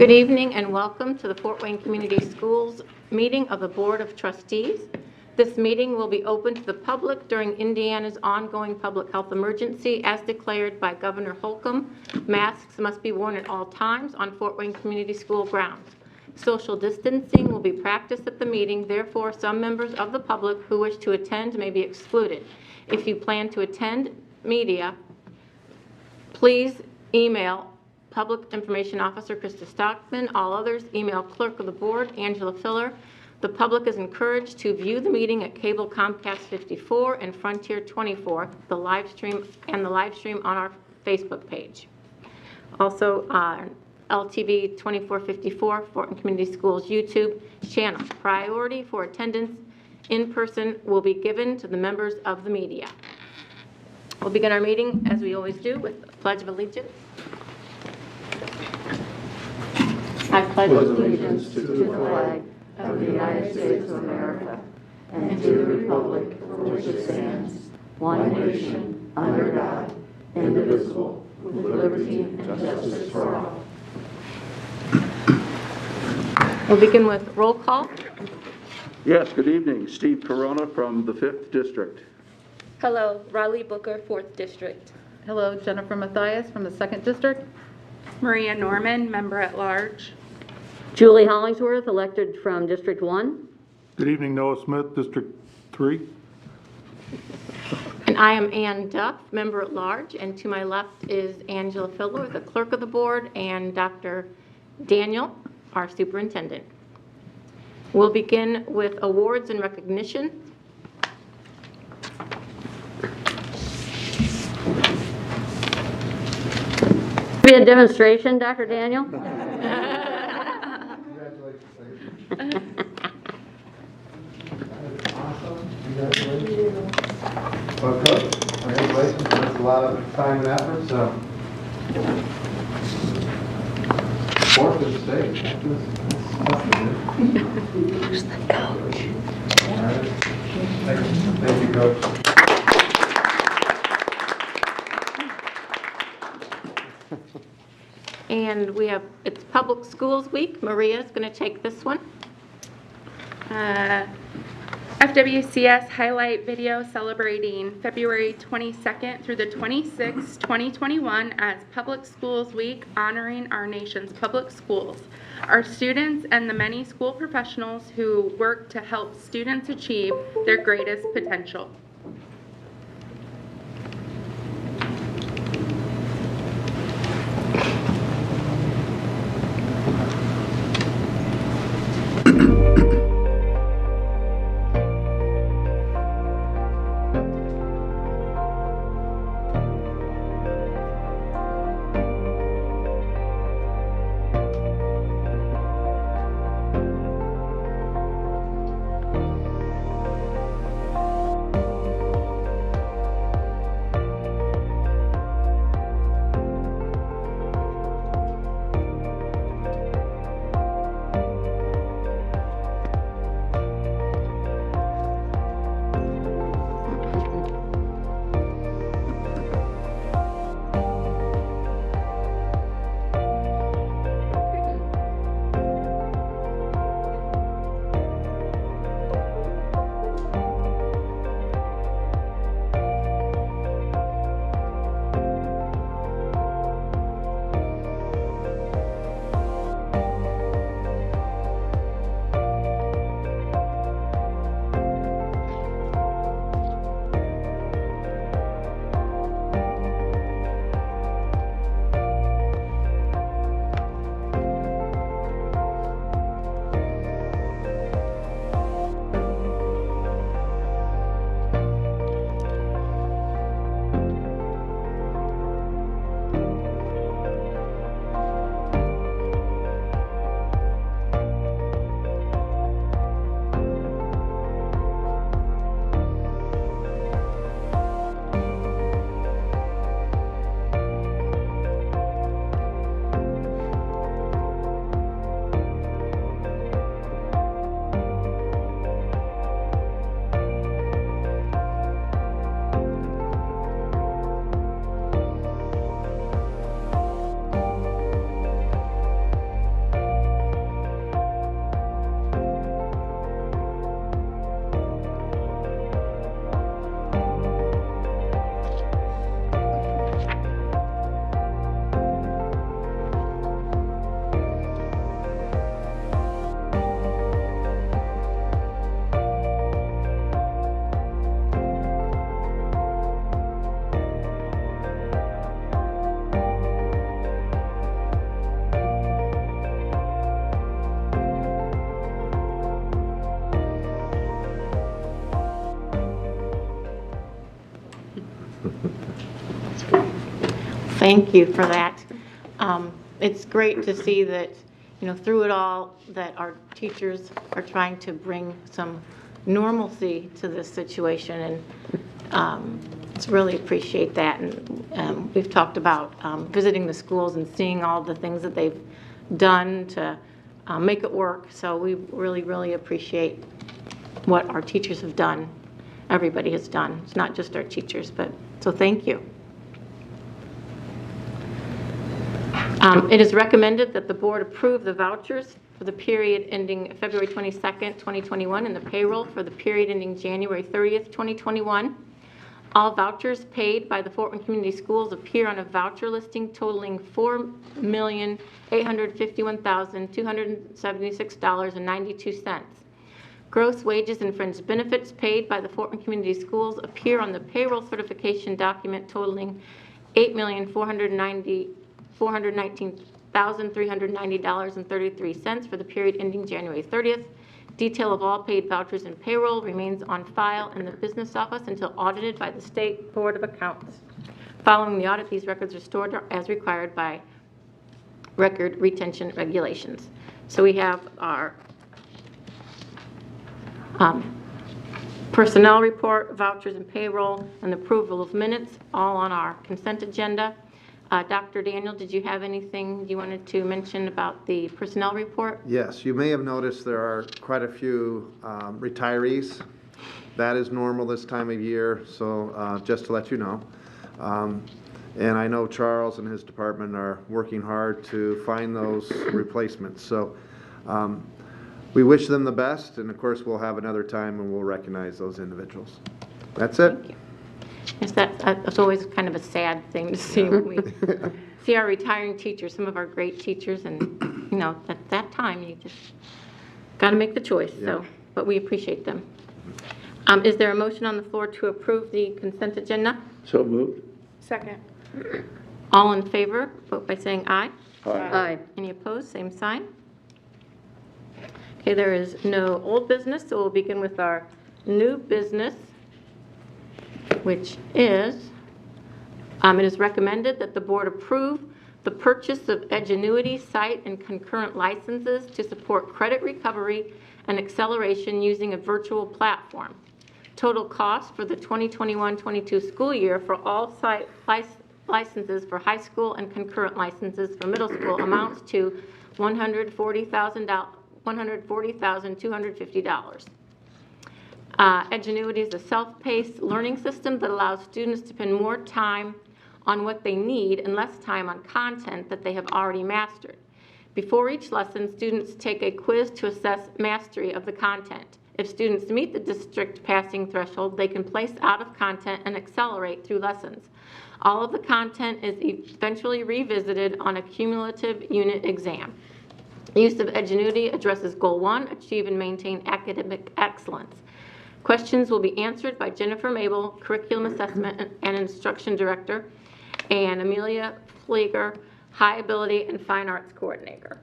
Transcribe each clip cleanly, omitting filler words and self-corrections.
Good evening and welcome to the Fort Wayne Community Schools meeting of the Board of Trustees. This meeting will be open to the public during Indiana's ongoing public health emergency as declared by Governor Holcomb. Masks must be worn at all times on Fort Wayne Community School grounds. Social distancing will be practiced at the meeting, therefore some members of the public who wish to attend may be excluded. If you plan to attend media, please email Public Information Officer Krista Stockman. All others, email Clerk of the Board Angela Filler. The public is encouraged to view the meeting at Cable Comcast 54 and Frontier 24, the live stream on our Facebook page. Also, LTV 2454, Fort Wayne Community Schools YouTube channel. Priority for attendance in person will be given to the members of the media. We'll begin our meeting, as we always do, with the Pledge of Allegiance. I pledge allegiance to the flag of the United States of America and to the republic for which it stands, one nation, under God, indivisible, with liberty and justice for all. We'll begin with roll call. Yes, good evening. Steve Corona from the 5th District. Hello, Riley Booker, 4th District. Hello, Jennifer Mathias from the 2nd District. Maria Norman, Member at Large. Julie Hollingsworth, elected from District 1. Good evening, Noah Smith, District 3. And I am Ann Duff, Member at Large, and to my left is Angela Filler, the Clerk of the Board, and Dr. Daniel, our Superintendent. We'll begin with awards and recognition. Be a demonstration, Dr. Daniel? Well, Coach, congratulations. That's a lot of time and effort. So, 4th in the state. That's tough to do. Who's the coach? All right. Thank you, Coach. And it's Public Schools Week. Maria's going to take this one. FWCS highlight video celebrating February 22nd through the 26th, 2021 as Public Schools Week, honoring our nation's public schools, our students, and the many school professionals who work to help students achieve their greatest potential. Thank you for that. It's great to see that, through it all, that our teachers are trying to bring some normalcy to this situation, and it's really appreciate that. And we've talked about visiting the schools and seeing all the things that they've done to make it work. So we really, really appreciate what our teachers have done. Everybody has done. It's not just our teachers, but so thank you. It is recommended that the board approve the vouchers for the period ending February 22nd, 2021, and the payroll for the period ending January 30th, 2021. All vouchers paid by the Fort Wayne Community Schools appear on a voucher listing totaling $4,851,276.92. Gross wages and fringe benefits paid by the Fort Wayne Community Schools appear on the payroll certification document totaling $8,419,390.33 for the period ending January 30th. Detail of all paid vouchers and payroll remains on file in the business office until audited by the State Board of Accounts. Following the audit, these records are stored as required by record retention regulations. So we have our personnel report, vouchers and payroll, and approval of minutes, all on our consent agenda. Dr. Daniel, did you have anything you wanted to mention about the personnel report? Yes, you may have noticed there are quite a few retirees. That is normal this time of year, so just to let you know. And I know Charles and his department are working hard to find those replacements. So we wish them the best, and of course we'll have another time and we'll recognize those individuals. That's it. Thank you. Yes, that's always kind of a sad thing to see when we see our retiring teachers, some of our great teachers, and at that time you just got to make the choice. Yeah. So, but we appreciate them. Is there a motion on the floor to approve the consent agenda? So moved. Second. All in favor, vote by saying aye. Aye. Any opposed, same sign. Okay, there is no old business, so we'll begin with our new business, which is, it is recommended that the board approve the purchase of Edgenuity site and concurrent licenses to support credit recovery and acceleration using a virtual platform. Total cost for the 2021-22 school year for all site licenses for high school and concurrent licenses for middle school amounts to $140,250. Edgenuity is a self-paced learning system that allows students to spend more time on what they need and less time on content that they have already mastered. Before each lesson, students take a quiz to assess mastery of the content. If students meet the district passing threshold, they can place out of content and accelerate through lessons. All of the content is eventually revisited on a cumulative unit exam. The use of Edgenuity addresses Goal 1, achieve and maintain academic excellence. Questions will be answered by Jennifer Mabel, Curriculum Assessment and Instruction Director, and Amelia Flieger, High Ability and Fine Arts Coordinator.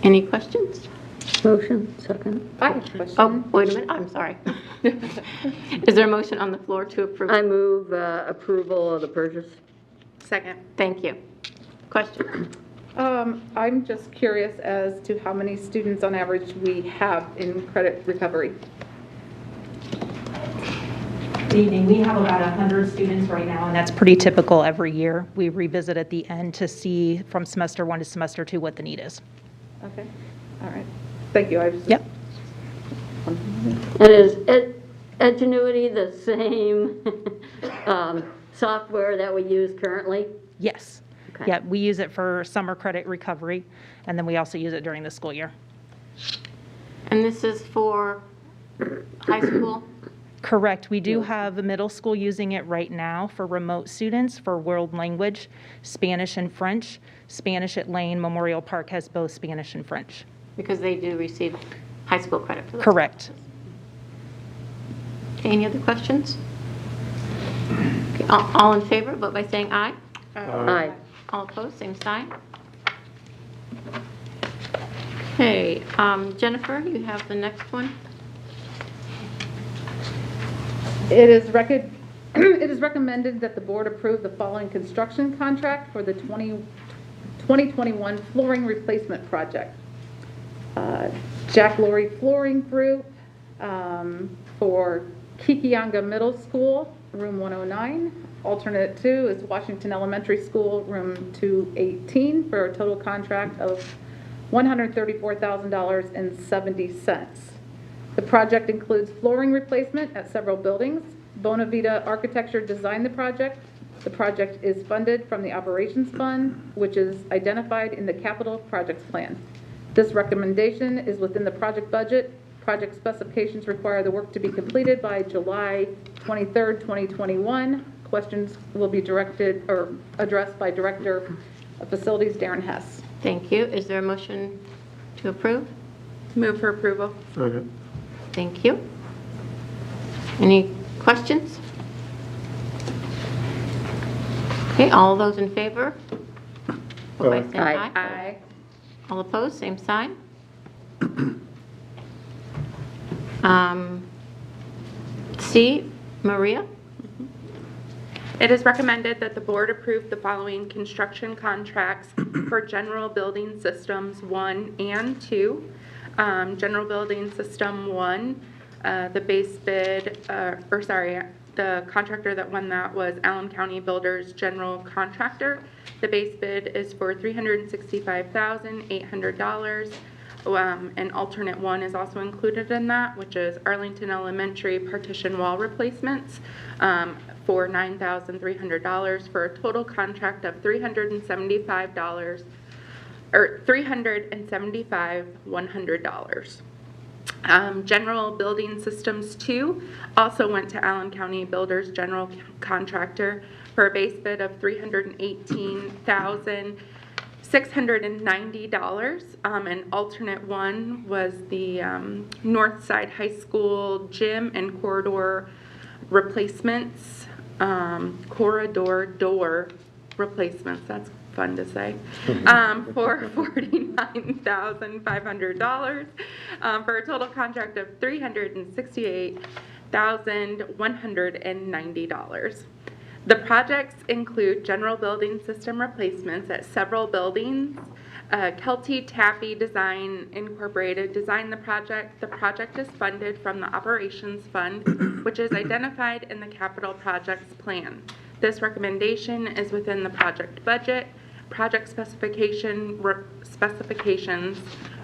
Any questions? Motion, second. I have a question. Oh, wait a minute, I'm sorry. Is there a motion on the floor to approve? I move approval of the purchase. Second. Thank you. Question? I'm just curious as to how many students on average we have in credit recovery. Good evening. We have about 100 students right now, and that's pretty typical every year. We revisit at the end to see from semester 1 to semester 2 what the need is. Okay, all right. Thank you. I was just Yep. And is Edgenuity the same software that we use currently? Yes. Okay. Yeah, we use it for summer credit recovery, and then we also use it during the school year. And this is for high school? Correct. We do have a middle school using it right now for remote students for world language, Spanish and French. Spanish at Lane Memorial Park has both Spanish and French. Because they do receive high school credit for that. Correct. Okay, any other questions? Okay, all in favor, vote by saying aye. Aye. All opposed, same sign. Okay, Jennifer, you have the next one. It is It is recommended that the board approve the following construction contract for the 2021 flooring replacement project. Jack Laurie Flooring Group for Kikianga Middle School, room 109. Alternate 2 is Washington Elementary School, room 218, for a total contract of $134,070. The project includes flooring replacement at several buildings. Bonavita Architecture designed the project. The project is funded from the Operations Fund, which is identified in the Capital Projects Plan. This recommendation is within the project budget. Project specifications require the work to be completed by July 23rd, 2021. Questions will be directed or addressed by Director of Facilities Darren Hess. Thank you. Is there a motion to approve? Move for approval. Second. Thank you. Any questions? Okay, all those in favor? Vote by saying Aye. Aye. All opposed, same sign. C, Maria? It is recommended that the board approve the following construction contracts for General Building Systems 1 and 2. General Building System 1, the base bid, the contractor that won that was Allen County Builders General Contractor. The base bid is for $365,800. And alternate 1 is also included in that, which is Arlington Elementary partition wall replacements for $9,300 for a total contract of $375 or $375,100. General Building Systems 2 also went to Allen County Builders General Contractor for a base bid of $318,690. And alternate 1 was the Northside High School gym and corridor replacements, corridor door replacements, that's fun to say, for $49,500 for a total contract of $368,190. The projects include general building system replacements at several buildings. Kelty Tappy Design Incorporated designed the project. The project is funded from the Operations Fund, which is identified in the Capital Projects Plan. This recommendation is within the project budget. Project specifications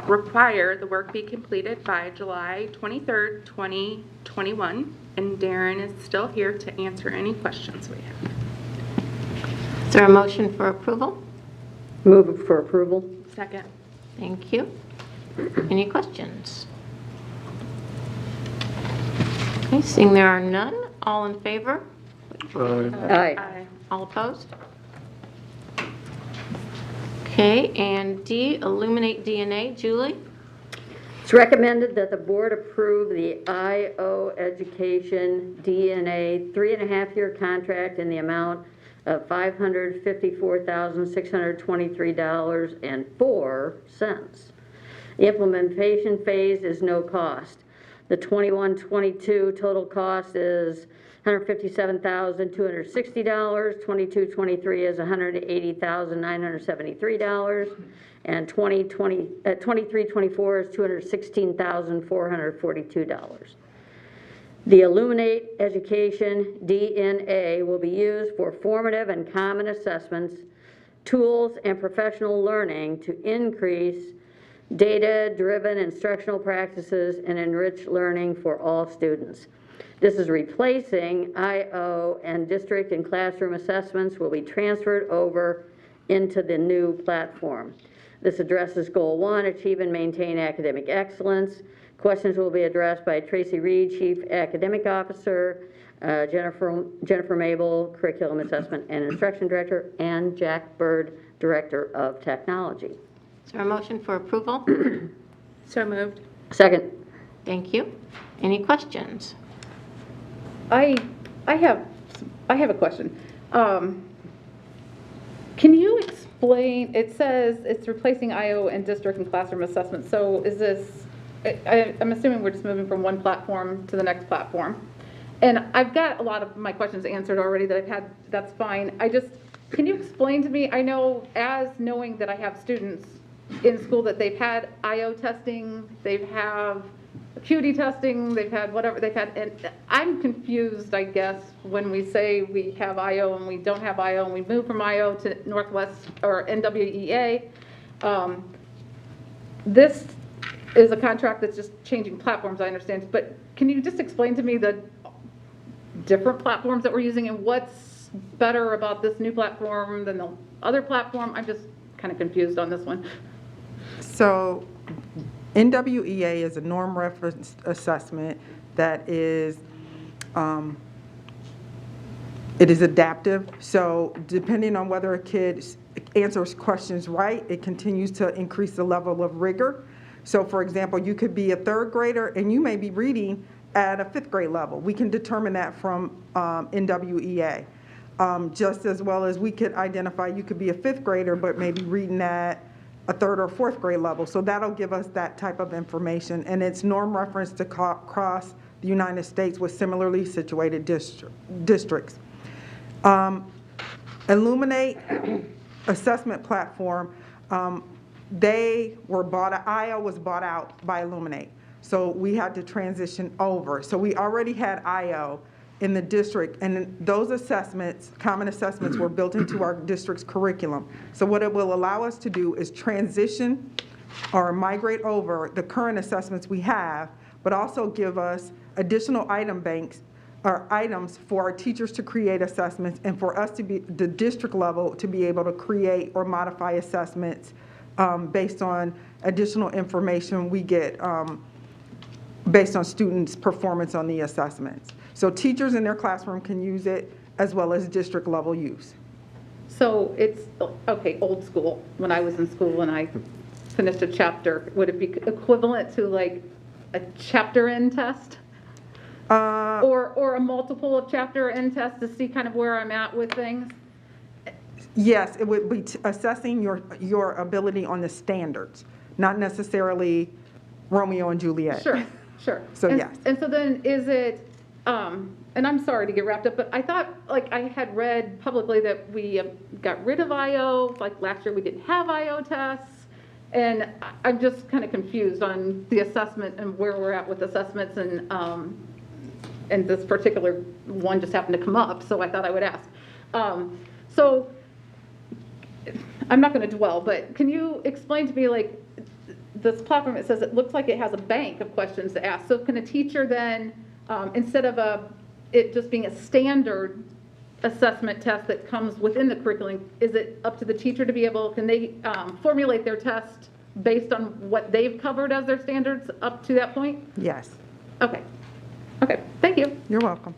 require the work be completed by July 23rd, 2021, and Darren is still here to answer any questions we have. Is there a motion for approval? Move for approval. Second. Thank you. Any questions? Okay, seeing there are none, all in favor? Aye. Aye. All opposed? Okay, and D, Illuminate DNA, Julie? It's recommended that the board approve the IO Education DNA 3.5-year contract in the amount of $554,623.04. The implementation phase is no cost. The 21-22 total cost is $157,260. 22-23 is $180,973, and 23-24 is $216,442. The Illuminate Education DNA will be used for formative and common assessments, tools, and professional learning to increase data-driven instructional practices and enrich learning for all students. This is replacing IO, and district and classroom assessments will be transferred over into the new platform. This addresses Goal 1, achieve and maintain academic excellence. Questions will be addressed by Tracy Reed, Chief Academic Officer, Jennifer Mabel, Curriculum Assessment and Instruction Director, and Jack Bird, Director of Technology. Is there a motion for approval? So moved. Second. Thank you. Any questions? I have a question. Can you explain, it says it's replacing IO and district and classroom assessment. So is this, I'm assuming we're just moving from one platform to the next platform. And I've got a lot of my questions answered already that I've had, that's fine. Can you explain to me, I know as knowing that I have students in school that they've had IO testing, they've had acuity testing, they've had whatever they've had, and I'm confused, I guess, when we say we have IO and we don't have IO, and we move from IO to Northwest or NWEA. This is a contract that's just changing platforms, I understand, but can you just explain to me the different platforms that we're using and what's better about this new platform than the other platform? I'm just kind of confused on this one. So NWEA is a norm reference assessment that is, it is adaptive. So depending on whether a kid answers questions right, it continues to increase the level of rigor. So for example, you could be a third grader and you may be reading at a fifth grade level. We can determine that from NWEA. Just as well as we could identify you could be a fifth grader but maybe reading at a third or fourth grade level. So that'll give us that type of information, and it's norm referenced across the United States with similarly situated districts. Illuminate assessment platform, they were IO was bought out by Illuminate. So we had to transition over. So we already had IO in the district, and those assessments, common assessments, were built into our district's curriculum. So what it will allow us to do is transition or migrate over the current assessments we have, but also give us additional item banks or items for our teachers to create assessments and for us to be, the district level, to be able to create or modify assessments based on additional information we get based on students' performance on the assessments. So teachers in their classroom can use it as well as district level use. So it's, okay, old school, when I was in school and I finished a chapter, would it be equivalent to like a chapter end test? Or a multiple of chapter end tests to see kind of where I'm at with things? Yes, it would be assessing your ability on the standards, not necessarily Romeo and Juliet. Sure, sure. So yes. And so then is it, and I'm sorry to get wrapped up, but I thought, like I had read publicly that we got rid of IO, like last year we didn't have IO tests, and I'm just kind of confused on the assessment and where we're at with assessments, and this particular one just happened to come up, so I thought I would ask. So I'm not going to dwell, but can you explain to me, like, this platform, it says it looks like it has a bank of questions to ask. So can a teacher then, instead of it just being a standard assessment test that comes within the curriculum, is it up to the teacher to be able, can they formulate their test based on what they've covered as their standards up to that point? Yes. Okay. Okay, thank you. You're welcome.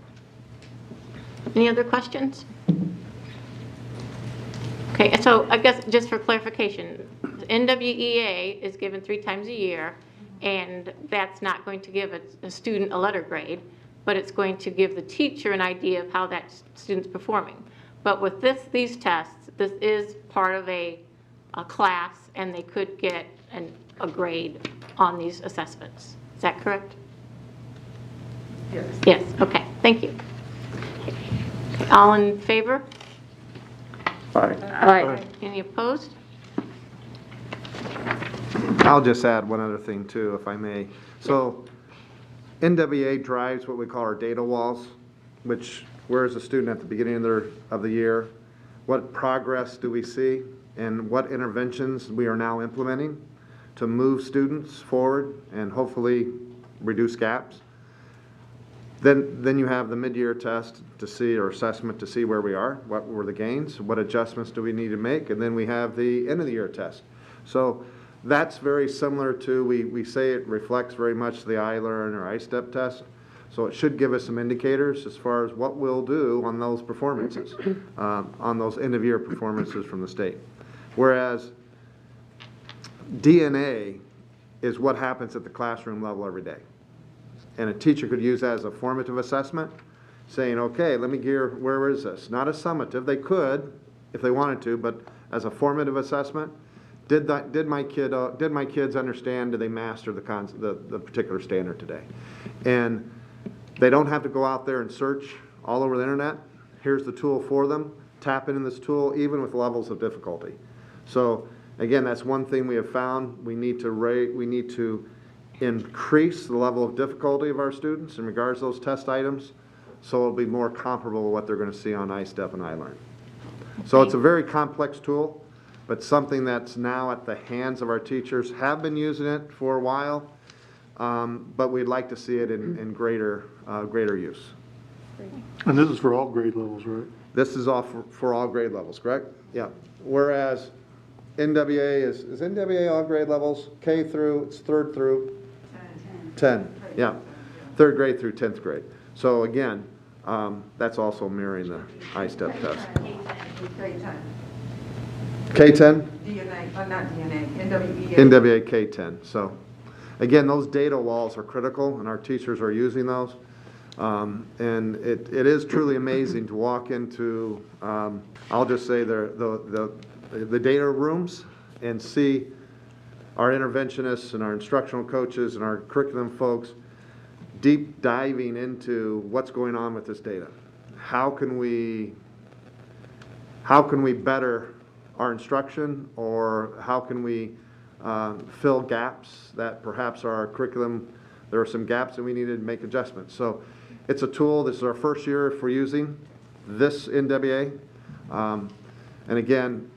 Any other questions? Okay, so I guess just for clarification, NWEA is given 3 times a year, and that's not going to give a student a letter grade, but it's going to give the teacher an idea of how that student's performing. But with these tests, this is part of a class, and they could get a grade on these assessments. Is that correct? Yes. Yes, okay, thank you. Okay, all in favor? Aye. Aye. Any opposed? I'll just add one other thing too, if I may. So NWA drives what we call our data walls, which where is the student at the beginning of the year? What progress do we see? And what interventions we are now implementing to move students forward and hopefully reduce gaps. Then you have the mid-year test to see, or assessment to see where we are, what were the gains, what adjustments do we need to make, and then we have the end of the year test. So that's very similar to, we say it reflects very much the iLearn or iStep test. So it should give us some indicators as far as what we'll do on those performances, on those end of year performances from the state. Whereas DNA is what happens at the classroom level every day. And a teacher could use that as a formative assessment, saying, okay, let me gear, where is this? Not a summative, they could if they wanted to, but as a formative assessment, did my kids understand, did they master the particular standard today? And They don't have to go out there and search all over the internet. Here's the tool for them. Tap into this tool, even with levels of difficulty. So again, that's one thing we have found. We need to increase the level of difficulty of our students in regards to those test items, so it'll be more comparable to what they're going to see on iStep and iLearn. So it's a very complex tool, but something that's now at the hands of our teachers. Have been using it for a while, but we'd like to see it in greater use. And this is for all grade levels, right? This is all for all grade levels, correct? Yeah. Whereas NWA is NWA all grade levels, K through, it's 3rd through 10. Yeah. 3rd grade through 10th grade. So again, that's also mirroring the iStep test. K10? DNA, not DNA, NWEA. NWA K10. So again, those data walls are critical, and our teachers are using those. And it is truly amazing to walk into, I'll just say the data rooms and see our interventionists and our instructional coaches and our curriculum folks deep diving into what's going on with this data. How can we better our instruction, or how can we fill gaps that perhaps our curriculum, there are some gaps that we needed to make adjustments. So it's a tool. This is our first year for using this NWA. And again,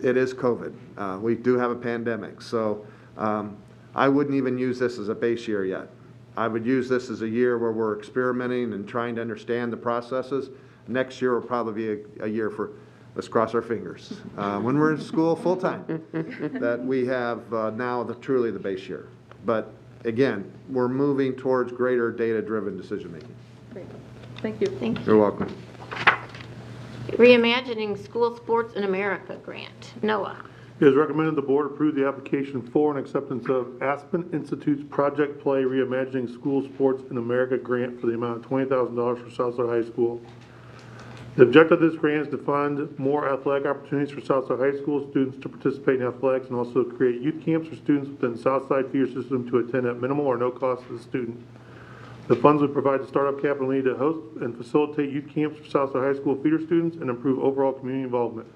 it is COVID. We do have a pandemic. So I wouldn't even use this as a base year yet. I would use this as a year where we're experimenting and trying to understand the processes. Next year will probably be a year for, let's cross our fingers, when we're in school full time, that we have now truly the base year. But again, we're moving towards greater data-driven decision-making. Great. Thank you. Thank you. You're welcome. Reimagining School Sports in America grant. Noah. It is recommended the board approve the application for and acceptance of Aspen Institute's Project Play Reimagining School Sports in America grant for the amount of $20,000 for Southside High School. The objective of this grant is to fund more athletic opportunities for Southside High School students to participate in athletics, and also create youth camps for students within the Southside feeder system to attend at minimal or no cost to the student. The funds would provide the startup capital needed to host and facilitate youth camps for Southside High School feeder students and improve overall community involvement.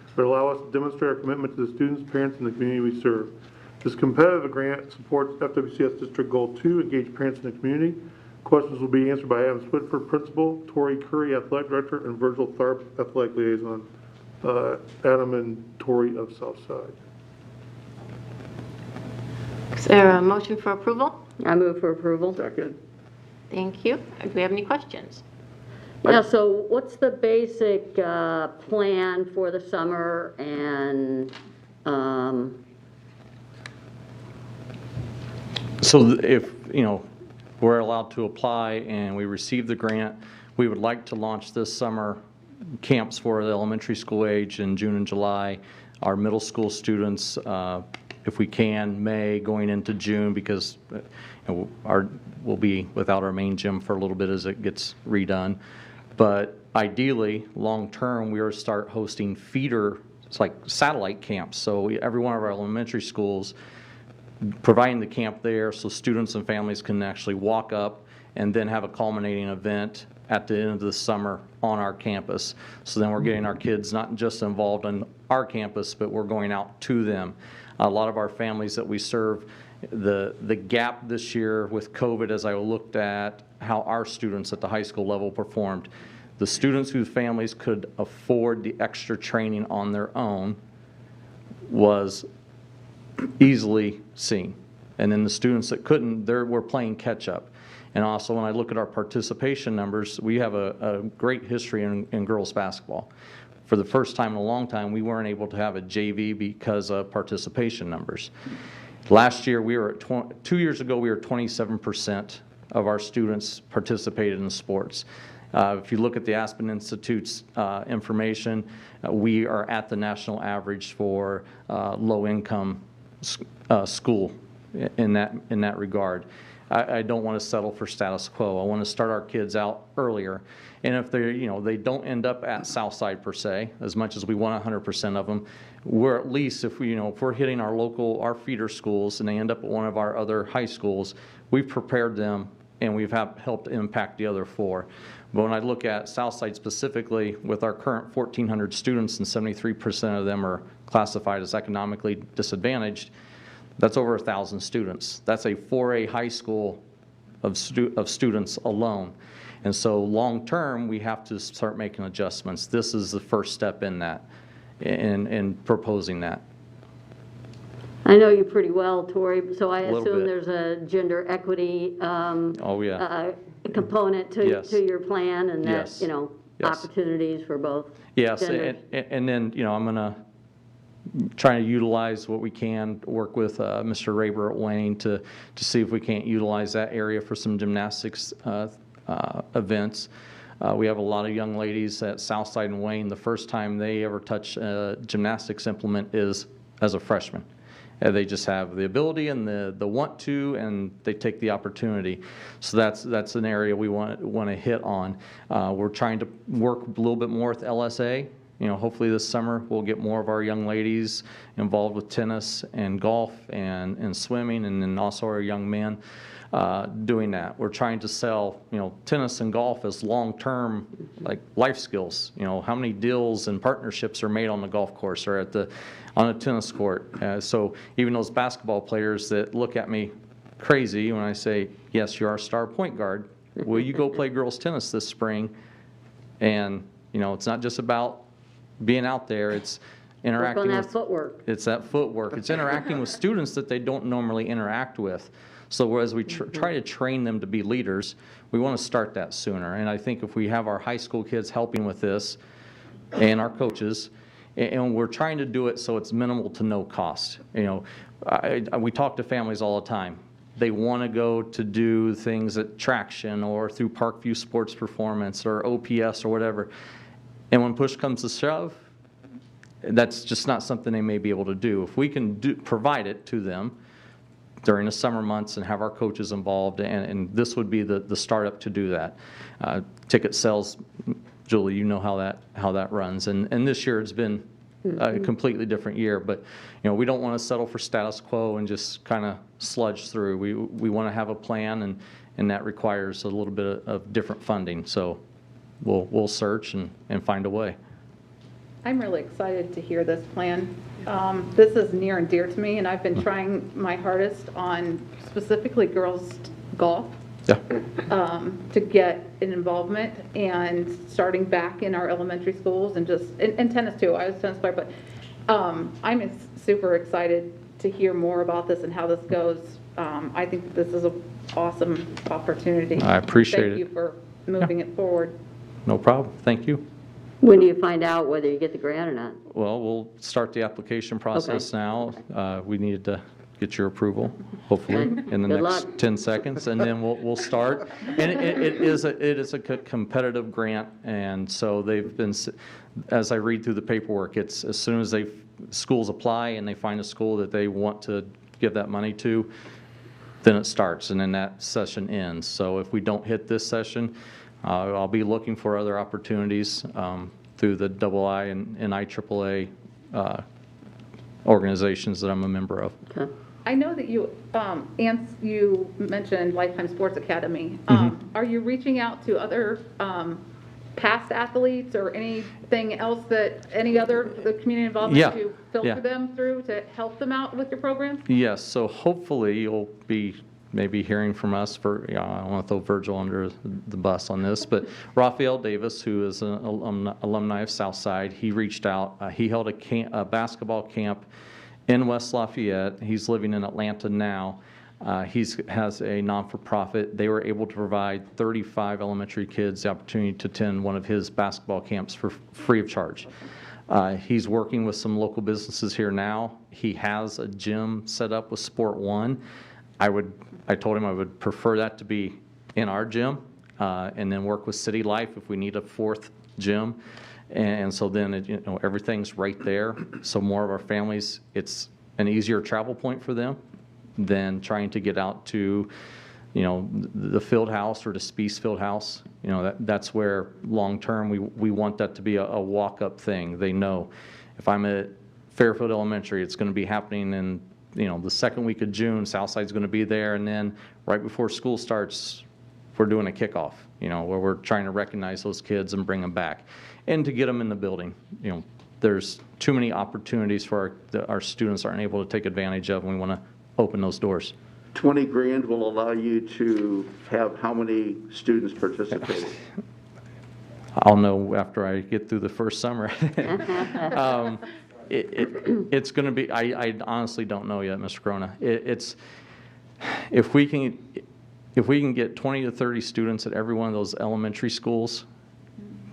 It would allow us to demonstrate our commitment to the students, parents, and the community we serve. This competitive grant supports FWCS District Goal 2, engage parents in the community. Questions will be answered by Adam Switford, Principal, Tori Curry, Athletic Director, and Virgil Tharp, Athletic Liaison. Adam and Tori of Southside. Is there a motion for approval? I move for approval. Second. Thank you. Do we have any questions? Yeah, so what's the basic plan for the summer, and So if, we're allowed to apply and we receive the grant, we would like to launch this summer camps for the elementary school age in June and July. Our middle school students, if we can, May going into June, because we'll be without our main gym for a little bit as it gets redone. But ideally, long-term, we are to start hosting feeder, it's like satellite camps. So every one of our elementary schools, providing the camp there so students and families can actually walk up and then have a culminating event at the end of the summer on our campus. So then we're getting our kids not just involved on our campus, but we're going out to them. A lot of our families that we serve, the gap this year with COVID, as I looked at how our students at the high school level performed, the students whose families could afford the extra training on their own was easily seen. And then the students that couldn't, we're playing catch up. And also when I look at our participation numbers, we have a great history in girls basketball. For the first time in a long time, we weren't able to have a JV because of participation numbers. Last year, we were at 2 years ago, we were 27% of our students participated in sports. If you look at the Aspen Institute's information, we are at the national average for low-income school in that regard. I don't want to settle for status quo. I want to start our kids out earlier. And if they don't end up at Southside per se, as much as we want 100% of them, we're at least, if we're hitting our feeder schools and they end up at one of our other high schools, we've prepared them and we've helped impact the other 4. But when I look at Southside specifically, with our current 1,400 students and 73% of them are classified as economically disadvantaged, that's over 1,000 students. That's a 4A high school of students alone. And so long-term, we have to start making adjustments. This is the first step in that, in proposing that. I know you pretty well, Tori, so I Little assume bit. there's a gender equity Oh, yeah. component Yes. to your plan, and that, Yes. you know, Yes. opportunities for both Yes, genders. and then, you know, I'm going to try to utilize what we can, work with Mr. Raber at Wayne to see if we can't utilize that area for some gymnastics events. We have a lot of young ladies at Southside and Wayne. The first time they ever touch a gymnastics implement is as a freshman. They just have the ability and the want to, and they take the opportunity. So that's an area we want to hit on. We're trying to work a little bit more with LSA. You know, hopefully this summer we'll get more of our young ladies involved with tennis and golf and swimming, and then also our young men doing that. We're trying to sell, you know, tennis and golf as long-term, like, life skills. You know, how many deals and partnerships are made on the golf course or on a tennis court. So even those basketball players that look at me crazy when I say, yes, you're our star point guard, will you go play girls tennis this spring? And, you know, it's not just about being out there, it's interacting Work on with that footwork. It's that footwork. It's interacting with students that they don't normally interact with. So as we try to train them to be leaders, we want to start that sooner. And I think if we have our high school kids helping with this and our coaches, and we're trying to do it so it's minimal to no cost. You know, we talk to families all the time. They want to go to do things at Traction or through Parkview Sports Performance or OPS or whatever. And when push comes to shove, that's just not something they may be able to do. If we can provide it to them during the summer months and have our coaches involved, and this would be the startup to do that. Ticket sales, Julie, you know how that runs. And this year it's been a completely different year, but you know, we don't want to settle for status quo and just kind of sludge through. We want to have a plan, and that requires a little bit of different funding. So we'll search and find a way. I'm really excited to hear this plan. This is near and dear to me, and I've been trying my hardest on specifically girls' golf Yeah. to get an involvement, and starting back in our elementary schools, and just, and tennis too. I was a tennis player, but I'm super excited to hear more about this and how this goes. I think that this is an awesome opportunity. I appreciate it. Thank you for moving it forward. No problem. Thank you. When do you find out whether you get the grant or not? Well, we'll start the application process now. We need to get your approval, hopefully, in the Good next luck. 10 seconds, and then we'll start. And it is a competitive grant, and so they've been, as I read through the paperwork, it's as soon as schools apply and they find a school that they want to give that money to, then it starts, and then that session ends. So if we don't hit this session, I'll be looking for other opportunities through the II and IAAA organizations that I'm a member of. Okay. I know that you mentioned Lifetime Sports Academy. Are you reaching out to other past athletes or anything else the community involvement Yeah, to filter yeah. them through to help them out with your program? Yes, so hopefully you'll be maybe hearing from us for, I don't want to throw Virgil under the bus on this, but Raphael Davis, who is an alumni of Southside, he reached out. He held a basketball camp in West Lafayette. He's living in Atlanta now. He has a non-for-profit. They were able to provide 35 elementary kids the opportunity to attend one of his basketball camps for free of charge. He's working with some local businesses here now. He has a gym set up with Sport One. I told him I would prefer that to be in our gym, and then work with City Life if we need a fourth gym. And so then everything's right there. So more of our families, it's an easier travel point for them than trying to get out to, the field house or the Spies Field House. That's where long term we want that to be a walk-up thing. They know if I'm at Fairfield Elementary, it's going to be happening in the second week of June. Southside's going to be there, and then right before school starts, we're doing a kickoff, where we're trying to recognize those kids and bring them back. And to get them in the building. There's too many opportunities for our students aren't able to take advantage of, and we want to open those doors. 20 grand will allow you to have how many students participating? I'll know after I get through the first summer. It's going to be, I honestly don't know yet, Mr. Corona. If we can get 20 to 30 students at every one of those elementary schools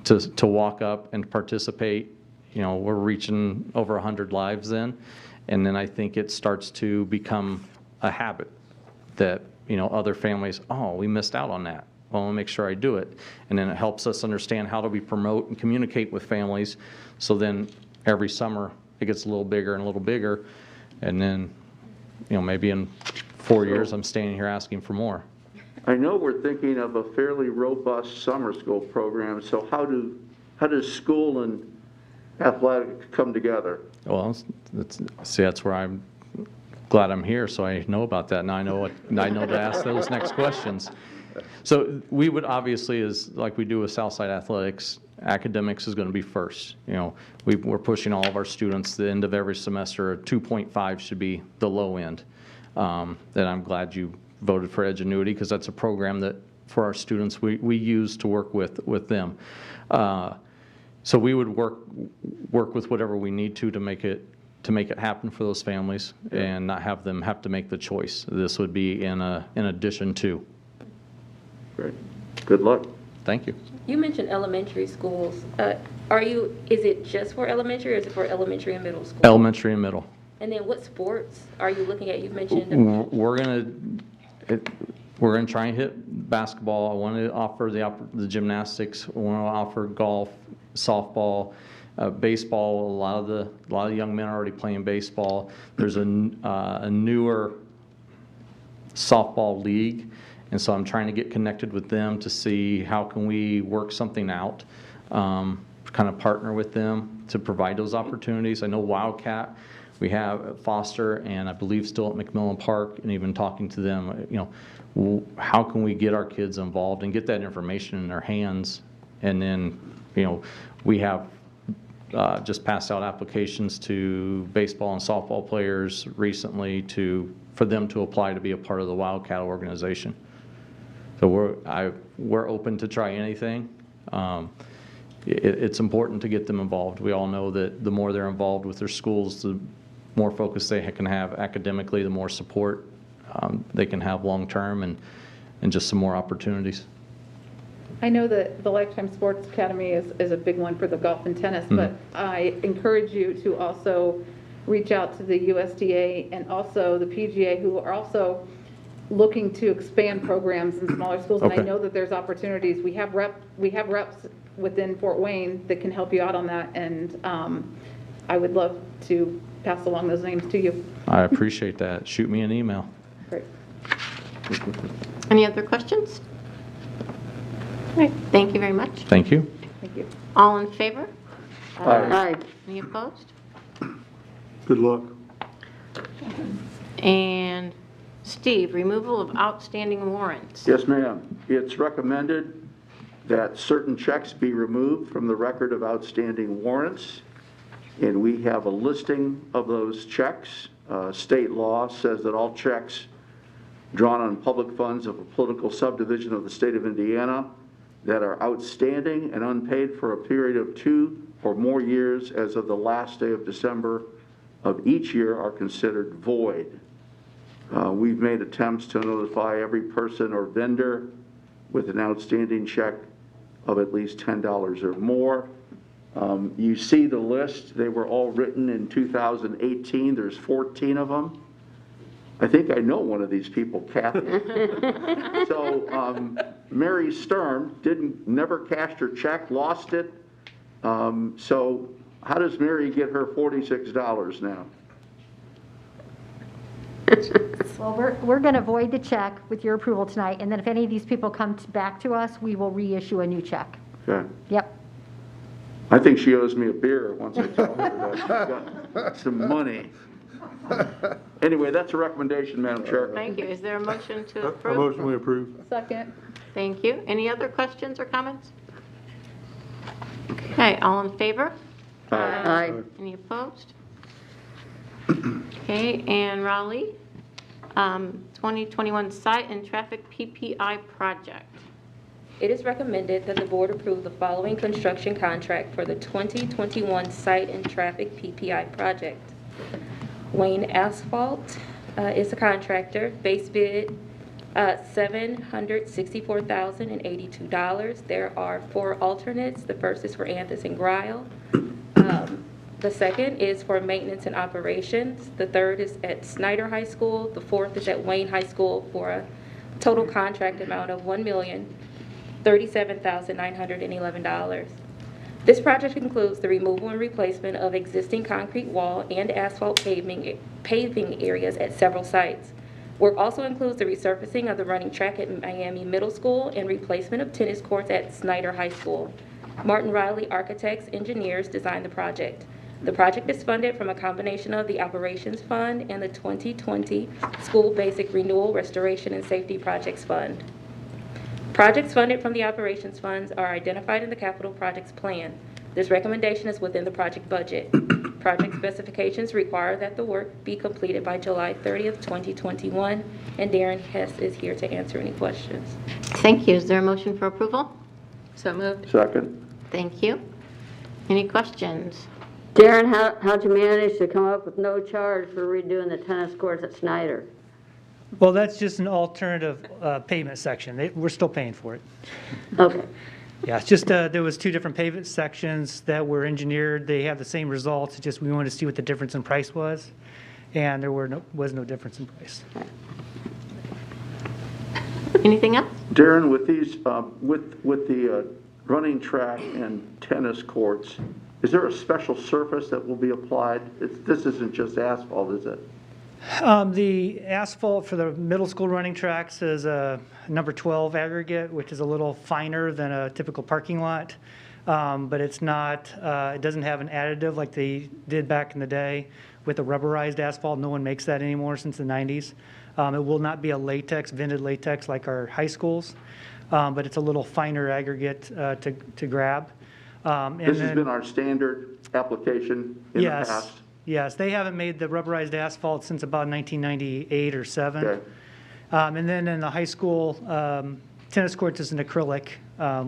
to walk up and participate, we're reaching over 100 lives then. And then I think it starts to become a habit that, other families, oh, we missed out on that. Well, I'll make sure I do it. And then it helps us understand how do we promote and communicate with families. So then every summer it gets a little bigger and a little bigger. And then, maybe in 4 years I'm standing here asking for more. I know we're thinking of a fairly robust summer school program, so how does school and athletics come together? Well, that's where I'm glad I'm here, so I know about that. Now I know to ask those next questions. So we would obviously, as like we do with Southside Athletics, academics is going to be first. We're pushing all of our students, the end of every semester, a 2.5 should be the low end. And I'm glad you voted for Edgenuity, because that's a program that for our students we use to work with them. So we would work with whatever we need to make it happen for those families and not have them have to make the choice. This would be in addition to. Great. Good luck. Thank you. You mentioned elementary schools. Is it just for elementary, or is it for elementary and middle school? Elementary and middle. And then what sports are you looking at? You've mentioned. We're gonna try and hit basketball. I want to offer the gymnastics. I want to offer golf, softball, baseball. A lot of the young men are already playing baseball. There's a newer softball league, and so I'm trying to get connected with them to see how can we work something out, kind of partner with them to provide those opportunities. I know Wildcat, we have Foster, and I believe still at McMillan Park, and even talking to them, how can we get our kids involved and get that information in their hands? And then, we have just passed out applications to baseball and softball players recently for them to apply to be a part of the Wildcat organization. So we're open to try anything. It's important to get them involved. We all know that the more they're involved with their schools, the more focus they can have academically, the more support they can have long-term, and just some more opportunities. I know that the Lifetime Sports Academy is a big one for the golf and tennis, but I encourage you to also reach out to the USDA and also the PGA, who are also looking to expand programs in smaller schools. And I Okay. know that there's opportunities. We have reps within Fort Wayne that can help you out on that, and I would love to pass along those names to you. I appreciate that. Shoot me an email. Great. Any other questions? All right, thank you very much. Thank you. Thank you. All in favor? Aye. Any opposed? Good luck. And Steve, removal of outstanding warrants. Yes, ma'am. It's recommended that certain checks be removed from the record of outstanding warrants, and we have a listing of those checks. State law says that all checks drawn on public funds of a political subdivision of the state of Indiana that are outstanding and unpaid for a period of 2 or more years as of the last day of December of each year are considered void. We've made attempts to notify every person or vendor with an outstanding check of at least $10 or more. You see the list. They were all written in 2018. There's 14 of them. I think I know one of these people, Kathy. So Mary Sturm never cashed her check, lost it. So how does Mary get her $46 now? Well, we're going to void the check with your approval tonight, and then if any of these people come back to us, we will reissue a new check. Okay. Yep. I think she owes me a beer once I tell her that she's got some money. Anyway, that's a recommendation, Madam Chair. Thank you. Is there a motion to A approve? motion we approve. Second. Thank you. Any other questions or comments? Okay, all in favor? Aye. Any opposed? Okay, and Raleigh, 2021 Site and Traffic PPI Project. It is recommended that the board approve the following construction contract for the 2021 Site and Traffic PPI project. Wayne Asphalt is the contractor. Base bid, $764,082. There are 4 alternates. The first is for Anthus and Grile. The second is for maintenance and operations. The third is at Snyder High School. The fourth is at Wayne High School for a total contract amount of $1,037,911. This project includes the removal and replacement of existing concrete wall and asphalt paving areas at several sites. Work also includes the resurfacing of the running track at Miami Middle School and replacement of tennis courts at Snyder High School. Martin Riley Architects Engineers designed the project. The project is funded from a combination of the Operations Fund and the 2020 School Basic Renewal, Restoration, and Safety Projects Fund. Projects funded from the operations funds are identified in the capital projects plan. This recommendation is within the project budget. Project specifications require that the work be completed by July 30th, 2021, and Darren Hess is here to answer any questions. Thank you. Is there a motion for approval? So moved. Second. Thank you. Any questions? Darren, how'd you manage to come up with no charge for redoing the tennis courts at Snyder? Well, that's just an alternative pavement section. We're still paying for it. Okay. Yeah, it's just there was 2 different pavement sections that were engineered. They have the same results. It's just we wanted to see what the difference in price was, and there was no difference in price. Anything else? Darren, with these, with the running track and tennis courts, is there a special surface that will be applied? This isn't just asphalt, is it? The asphalt for the middle school running tracks is a number 12 aggregate, which is a little finer than a typical parking lot. But it's not, it doesn't have an additive like they did back in the day with the rubberized asphalt. No one makes that anymore since the 90s. It will not be a latex, vented latex like our high schools, but it's a little finer aggregate to grab. This has been our standard application in the past? Yes, they haven't made the rubberized asphalt since about 1998 or 7. Okay. And then in the high school, tennis courts is an acrylic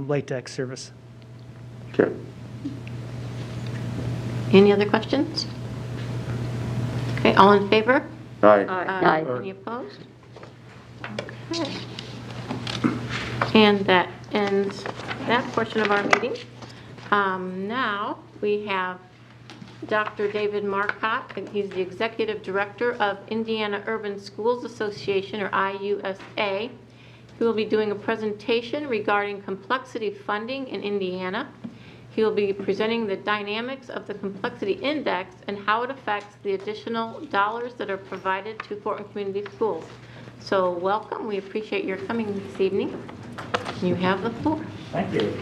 latex surface. Okay. Any other questions? Okay, all in favor? Aye. Aye. Any opposed? Okay. And that ends that portion of our meeting. Now we have Dr. David Marcotte, and he's the Executive Director of Indiana Urban Schools Association, or IUSA. He will be doing a presentation regarding complexity funding in Indiana. He will be presenting the dynamics of the complexity index and how it affects the additional dollars that are provided to Fort Wayne Community Schools. So welcome. We appreciate your coming this evening. You have the floor. Thank you.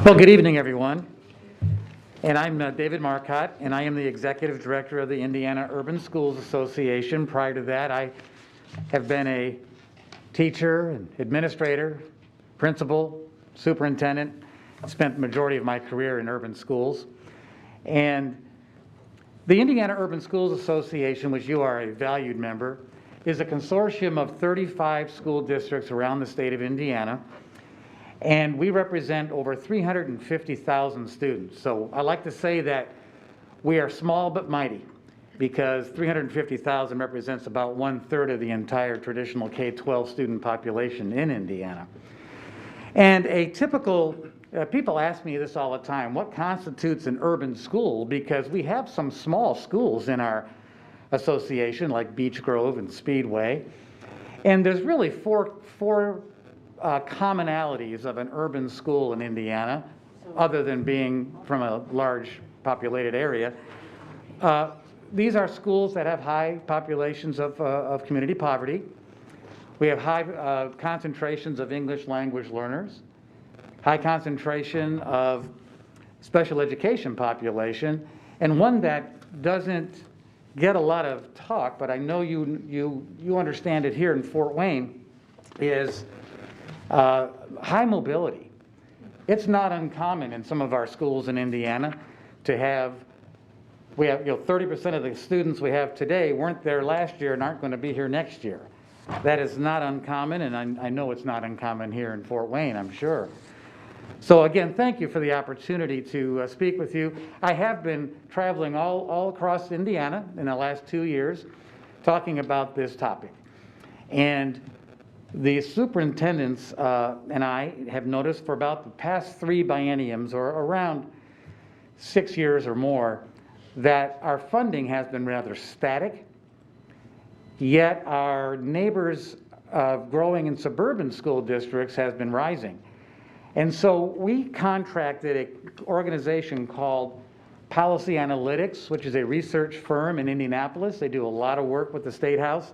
Well, good evening, everyone. And I'm David Marcotte, and I am the Executive Director of the Indiana Urban Schools Association. Prior to that, I have been a teacher, and administrator, principal, superintendent, spent the majority of my career in urban schools. And the Indiana Urban Schools Association, which you are a valued member, is a consortium of 35 school districts around the state of Indiana. And we represent over 350,000 students. So I like to say that we are small but mighty, because 350,000 represents about 1/3 of the entire traditional K-12 student population in Indiana. And a typical, people ask me this all the time, what constitutes an urban school? Because we have some small schools in our association, like Beech Grove and Speedway. And there's really four commonalities of an urban school in Indiana, other than being from a large populated area. These are schools that have high populations of community poverty. We have high concentrations of English language learners, high concentration of special education population, and one that doesn't get a lot of talk, but I know you understand it here in Fort Wayne, is high mobility. It's not uncommon in some of our schools in Indiana to have, we have 30% of the students we have today weren't there last year and aren't going to be here next year. That is not uncommon, and I know it's not uncommon here in Fort Wayne, I'm sure. So again, thank you for the opportunity to speak with you. I have been traveling all across Indiana in the last 2 years talking about this topic. And the superintendents and I have noticed for about the past 3 bienniums, or around 6 years or more, that our funding has been rather static, yet our neighbors growing in suburban school districts has been rising. And so we contracted an organization called Policy Analytics, which is a research firm in Indianapolis. They do a lot of work with the State House,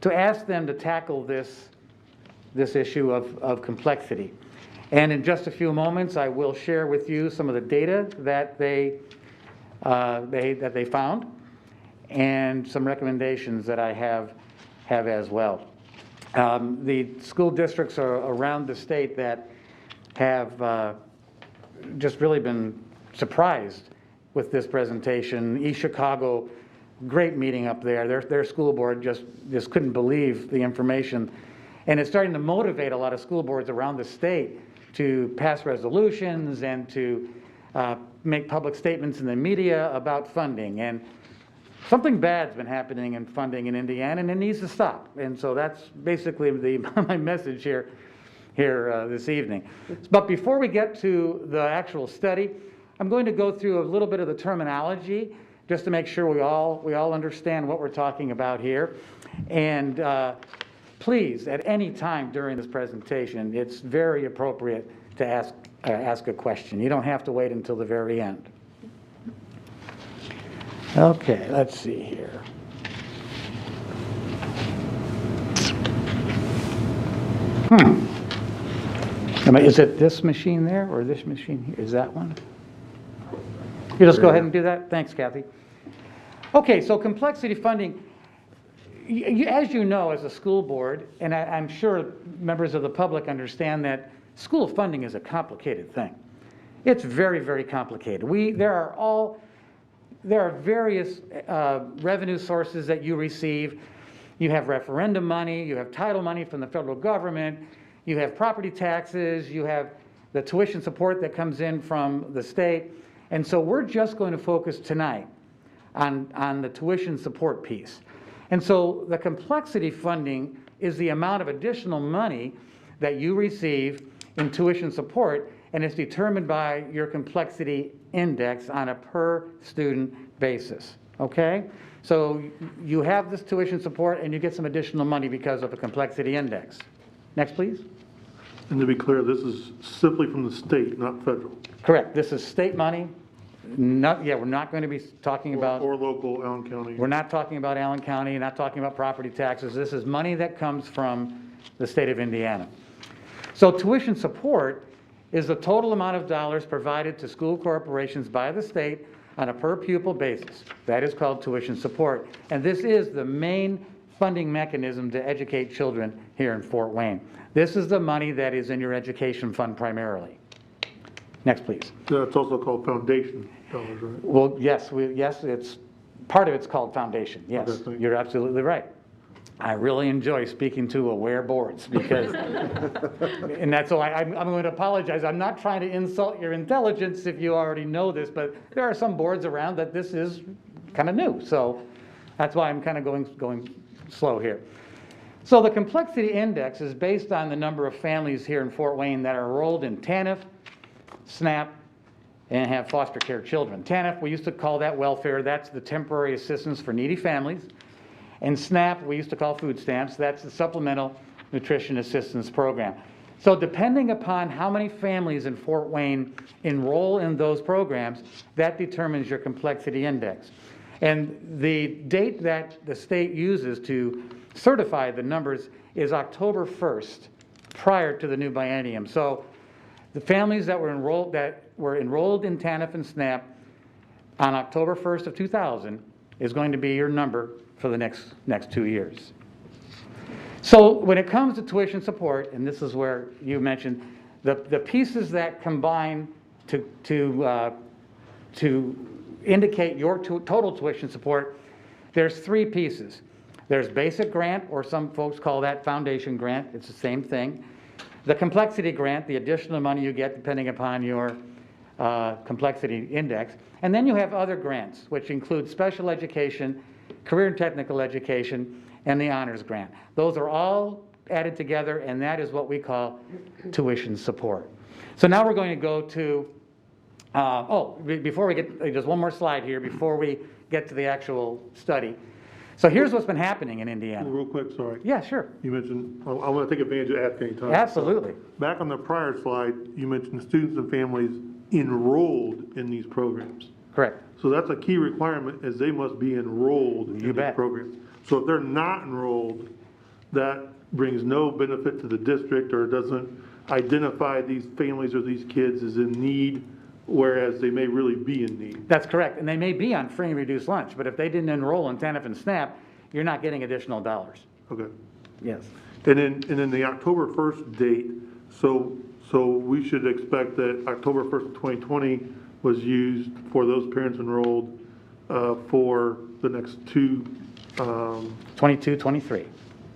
to ask them to tackle this issue of complexity. And in just a few moments, I will share with you some of the data that they found, and some recommendations that I have as well. The school districts around the state that have just really been surprised with this presentation. East Chicago, great meeting up there. Their school board just couldn't believe the information. And it's starting to motivate a lot of school boards around the state to pass resolutions and to make public statements in the media about funding. And something bad's been happening in funding in Indiana, and it needs to stop. And so that's basically my message here this evening. But before we get to the actual study, I'm going to go through a little bit of the terminology just to make sure we all understand what we're talking about here. And please, at any time during this presentation, it's very appropriate to ask a question. You don't have to wait until the very end. Okay, let's see here. Is it this machine there or this machine here? Is that one? You just go ahead and do that? Thanks, Kathy. Okay, so complexity funding. As you know, as a school board, and I'm sure members of the public understand that school funding is a complicated thing. It's very, very complicated. There are various revenue sources that you receive. You have referendum money, you have title money from the federal government, you have property taxes, you have the tuition support that comes in from the state. And so we're just going to focus tonight on the tuition support piece. And so the complexity funding is the amount of additional money that you receive in tuition support, and it's determined by your complexity index on a per student basis, okay? So you have this tuition support and you get some additional money because of a complexity index. Next, please. And to be clear, this is simply from the state, not federal. Correct. This is state money. We're not going to be talking about... Or local, Allen County. We're not talking about Allen County, not talking about property taxes. This is money that comes from the state of Indiana. So tuition support is the total amount of dollars provided to school corporations by the state on a per pupil basis. That is called tuition support. And this is the main funding mechanism to educate children here in Fort Wayne. This is the money that is in your education fund primarily. Next, please. That's also called foundation dollars, right? Well, yes, it's part of it's called foundation. Yes, Okay, you're absolutely right. I really enjoy speaking to aware boards because, and that's why I'm going to apologize. I'm not trying to insult your intelligence if you already know this, but there are some boards around that this is kind of new. So that's why I'm kind of going slow here. So the complexity index is based on the number of families here in Fort Wayne that are enrolled in TANF, SNAP, and have foster care children. TANF, we used to call that welfare. That's the temporary assistance for needy families. And SNAP, we used to call food stamps. That's the Supplemental Nutrition Assistance Program. So depending upon how many families in Fort Wayne enroll in those programs, that determines your complexity index. And the date that the state uses to certify the numbers is October 1st, prior to the new biennium. So the families that were enrolled in TANF and SNAP on October 1st of 2000 is going to be your number for the next 2 years. So when it comes to tuition support, and this is where you mentioned the pieces that combine to indicate your total tuition support, there's 3 pieces. There's basic grant, or some folks call that foundation grant. It's the same thing. The complexity grant, the additional money you get depending upon your complexity index. And then you have other grants, which include special education, career and technical education, and the honors grant. Those are all added together, and that is what we call tuition support. So now we're going to go to, before we get, just one more slide here before we get to the actual study. So here's what's been happening in Indiana. Real quick, sorry. Yeah, sure. You mentioned, I want to take advantage of asking time. Absolutely. Back on the prior slide, you mentioned students and families enrolled in these programs. Correct. So that's a key requirement, is they must be enrolled in these programs. So if they're not enrolled, that brings no benefit to the district, or doesn't identify these families or these kids as in need, whereas they may really be in need. That's correct. And they may be on free and reduced lunch, but if they didn't enroll in TANF and SNAP, you're not getting additional dollars. Okay. Yes. And then the October 1st date, so we should expect that October 1st of 2020 was used for those parents enrolled for the next 2 22, 23.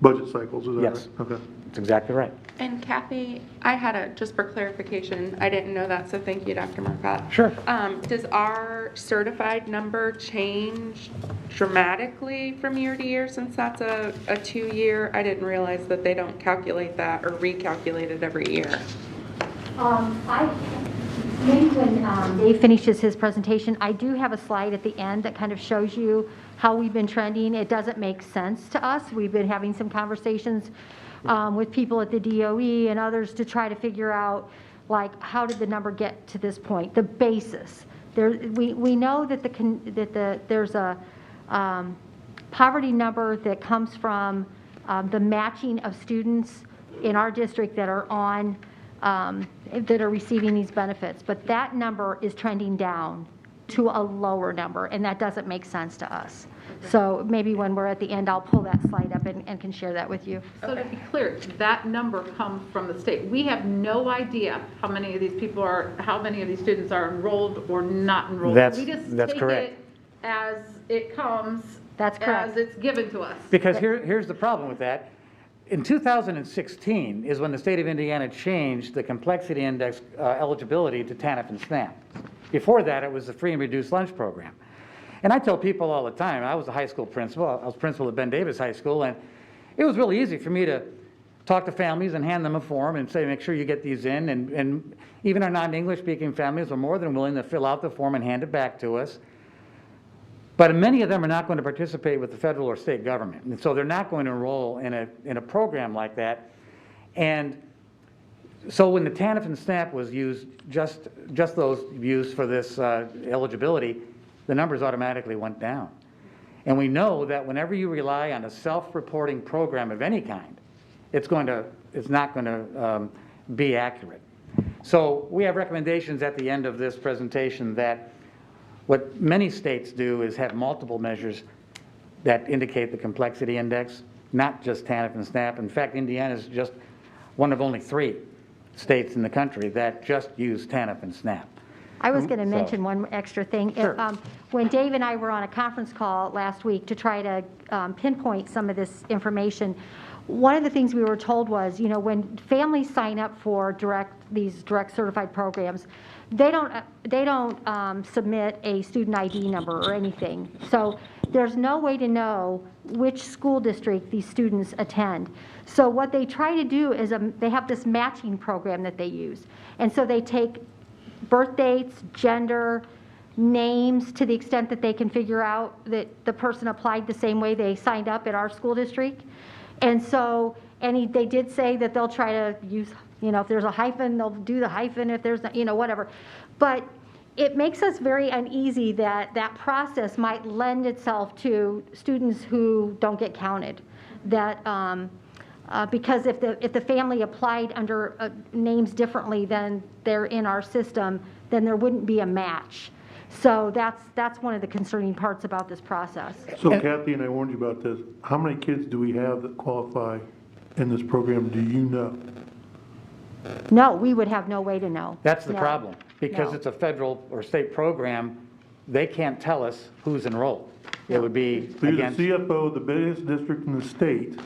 budget cycles, is that right? Yes. Okay. That's exactly right. And Kathy, I had just for clarification, I didn't know that, so thank you, Dr. Marcotte. Sure. Does our certified number change dramatically from year to year, since that's a 2-year? I didn't realize that they don't calculate that or recalculate it every year. Maybe when Dave finishes his presentation, I do have a slide at the end that kind of shows you how we've been trending. It doesn't make sense to us. We've been having some conversations with people at the DOE and others to try to figure out, like, how did the number get to this point, the basis. We know that there's a poverty number that comes from the matching of students in our district that are on that are receiving these benefits, but that number is trending down to a lower number, and that doesn't make sense to us. So maybe when we're at the end, I'll pull that slide up and can share that with you. So to be clear, that number comes from the state. We have no idea how many of these students are enrolled or not enrolled. That's take correct. it as it comes. That's correct. As it's given to us. Because here's the problem with that. In 2016 is when the state of Indiana changed the complexity index eligibility to TANF and SNAP. Before that, it was the free and reduced lunch program. And I tell people all the time, I was a high school principal, I was principal at Ben Davis High School, and it was really easy for me to talk to families and hand them a form and say, make sure you get these in. And even our non-English speaking families were more than willing to fill out the form and hand it back to us. But many of them are not going to participate with the federal or state government. And so they're not going to enroll in a program like that. And so when the TANF and SNAP was used, just those used for this eligibility, the numbers automatically went down. And we know that whenever you rely on a self-reporting program of any kind, it's not going to be accurate. So we have recommendations at the end of this presentation that what many states do is have multiple measures that indicate the complexity index, not just TANF and SNAP. In fact, Indiana is just one of only 3 states in the country that just use TANF and SNAP. I was going to mention one extra thing. Sure. When Dave and I were on a conference call last week to try to pinpoint some of this information, one of the things we were told was, when families sign up for these direct certified programs, they don't submit a student ID number or anything. So there's no way to know which school district these students attend. So what they try to do is they have this matching program that they use. And so they take birth dates, gender, names, to the extent that they can figure out that the person applied the same way they signed up at our school district. And so, they did say that they'll try to use, if there's a hyphen, they'll do the hyphen, if there's, whatever. But it makes us very uneasy that that process might lend itself to students who don't get counted. That Because if the family applied under names differently than they're in our system, then there wouldn't be a match. So that's one of the concerning parts about this process. So Kathy, and I warned you about this, how many kids do we have that qualify in this program, do you know? No, we would have no way to know. That's the No. problem. Because No. it's a federal or state program, they can't tell us who's enrolled. It would be So you're the against, CFO of the biggest district in the state,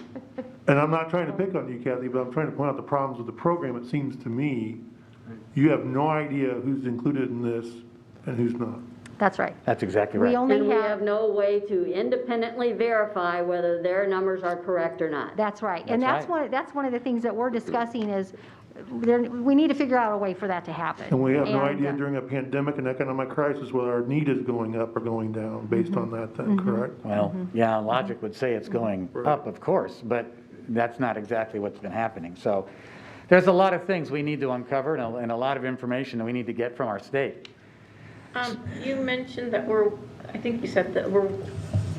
and I'm not trying to pick on you, Kathy, but I'm trying to point out the problems with the program. It seems to me you have no idea who's included in this and who's not. That's right. that's exactly We right. only And we have, have no way to independently verify whether their numbers are correct or not. that's right. And That's that's one of the things that we're discussing is we need to figure out a way for that to happen. And we have no And, idea during a pandemic and economic crisis whether our need is going up or going down based on that then, correct? Well, yeah, logic would say it's going up, of course, but that's not exactly what's been happening. So there's a lot of things we need to uncover and a lot of information that we need to get from our state. You mentioned that I think you said that we're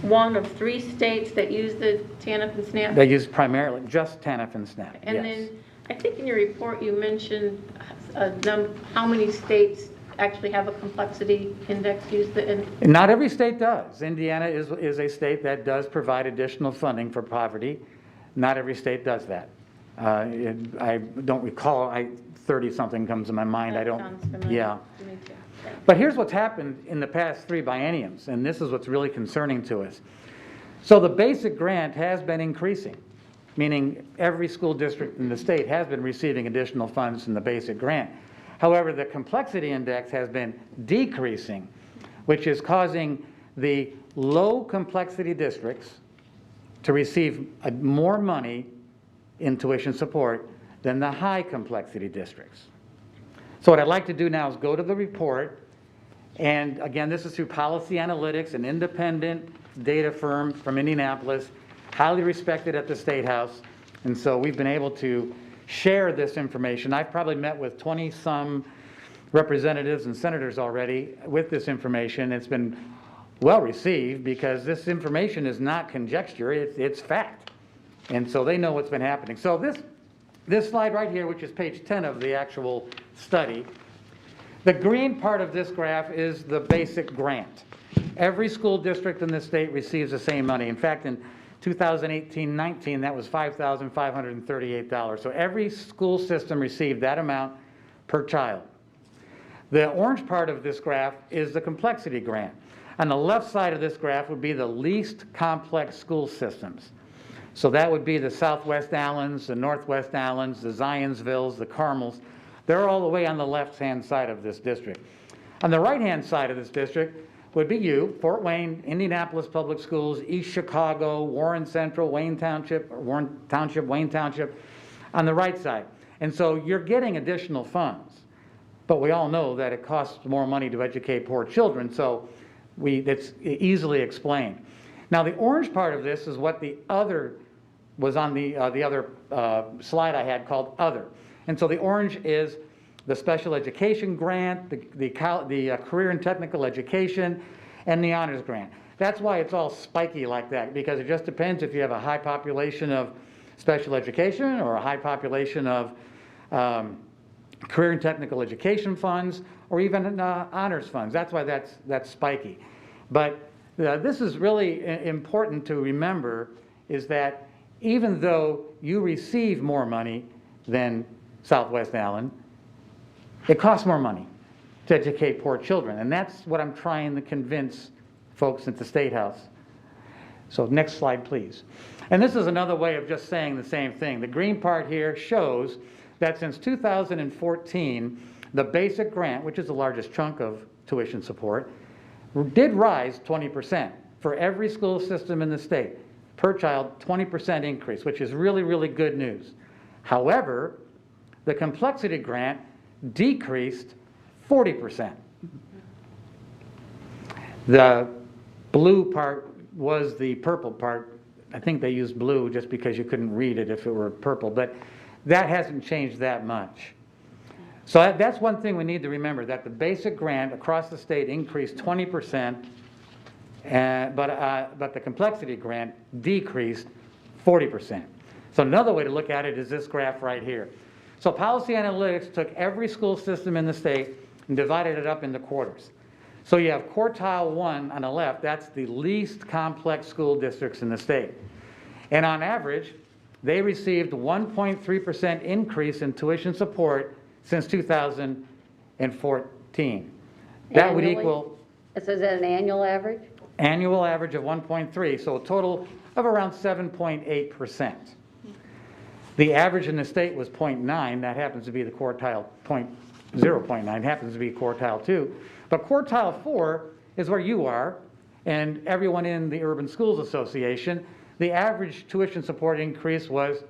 one of 3 states that use the TANF and SNAP. They use primarily just TANF and SNAP, And yes. then, I think in your report, you mentioned how many states actually have a complexity index used. Not every state does. Indiana is a state that does provide additional funding for poverty. Not every state does that. I don't recall, 30-something comes to my mind. I don't. Sounds familiar Yeah. to me too. But here's what's happened in the past 3 bienniums, and this is what's really concerning to us. So the basic grant has been increasing, meaning every school district in the state has been receiving additional funds from the basic grant. However, the complexity index has been decreasing, which is causing the low complexity districts to receive more money in tuition support than the high complexity districts. So what I'd like to do now is go to the report, and again, this is through Policy Analytics, an independent data firm from Indianapolis, highly respected at the State House, and so we've been able to share this information. I've probably met with 20-some representatives and senators already with this information. It's been well received because this information is not conjecture, it's fact. And so they know what's been happening. So this slide right here, which is page 10 of the actual study, the green part of this graph is the basic grant. Every school district in the state receives the same money. In fact, in 2018-19, that was $5,538. So every school system received that amount per child. The orange part of this graph is the complexity grant. On the left side of this graph would be the least complex school systems. So that would be the Southwest Allens, the Northwest Allens, the Zionsvilles, the Carmels. They're all the way on the left-hand side of this district. On the right-hand side of this district would be Fort Wayne, Indianapolis Public Schools, East Chicago, Warren Central, Wayne Township, Wayne Township, on the right side. And so you're getting additional funds. But we all know that it costs more money to educate poor children, so it's easily explained. Now, the orange part of this is what the other was on the other slide I had called Other. And so the orange is the special education grant, the career and technical education, and the honors grant. That's why it's all spiky like that, because it just depends if you have a high population of special education or a high population of career and technical education funds, or even honors funds. That's why that's spiky. But this is really important to remember, is that even though you receive more money than Southwest Allen, it costs more money to educate poor children. And that's what I'm trying to convince folks at the State House. So next slide, please. And this is another way of just saying the same thing. The green part here shows that since 2014, the basic grant, which is the largest chunk of tuition support, did rise 20% for every school system in the state. Per child, 20% increase, which is really, really good news. However, the complexity grant decreased 40%. The blue part was the purple part. I think they used blue just because you couldn't read it if it were purple, but that hasn't changed that much. So that's one thing we need to remember, that the basic grant across the state increased 20%, but the complexity grant decreased 40%. So another way to look at it is this graph right here. So Policy Analytics took every school system in the state and divided it up into quarters. So you have quartile 1 on the left, that's the least complex school districts in the state. And on average, they received 1.3% increase in tuition support since 2014. That would Annually? equal So is that an annual average? annual average of 1.3, so a total of around 7.8%. The average in the state was 0.9, that happens to be the quartile 0.9, happens to be quartile 2. But quartile 4 is where you are, and everyone in the Urban Schools Association. The average tuition support increase was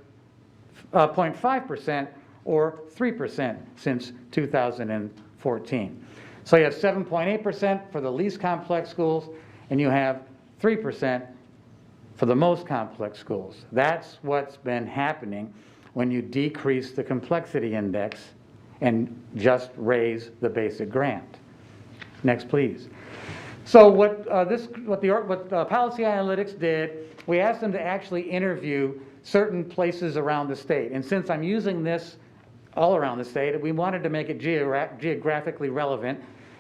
0.5% or 3% since 2014. So you have 7.8% for the least complex schools, and you have 3% for the most complex schools. That's what's been happening when you decrease the complexity index and just raise the basic grant. Next, please. So what Policy Analytics did, we asked them to actually interview certain places around the state. And since I'm using this all around the state, we wanted to make it geographically relevant.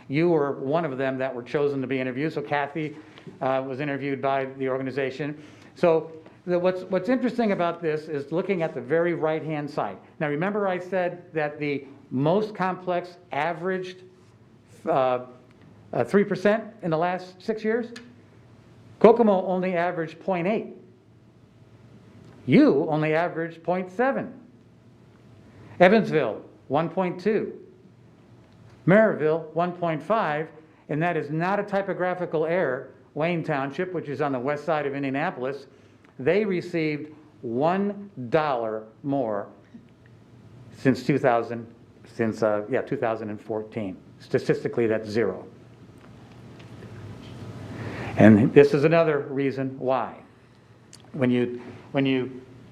You were one of them that were chosen to be interviewed. So Kathy was interviewed by the organization. So what's interesting about this is looking at the very right-hand side. Now remember I said that the most complex averaged 3% in the last 6 years? Kokomo only averaged 0.8. You only averaged 0.7. Evansville, 1.2. Maryville, 1.5, and that is not a typographical error. Wayne Township, which is on the west side of Indianapolis, they received $1 more since 2014. Statistically, that's 0. And this is another reason why. When you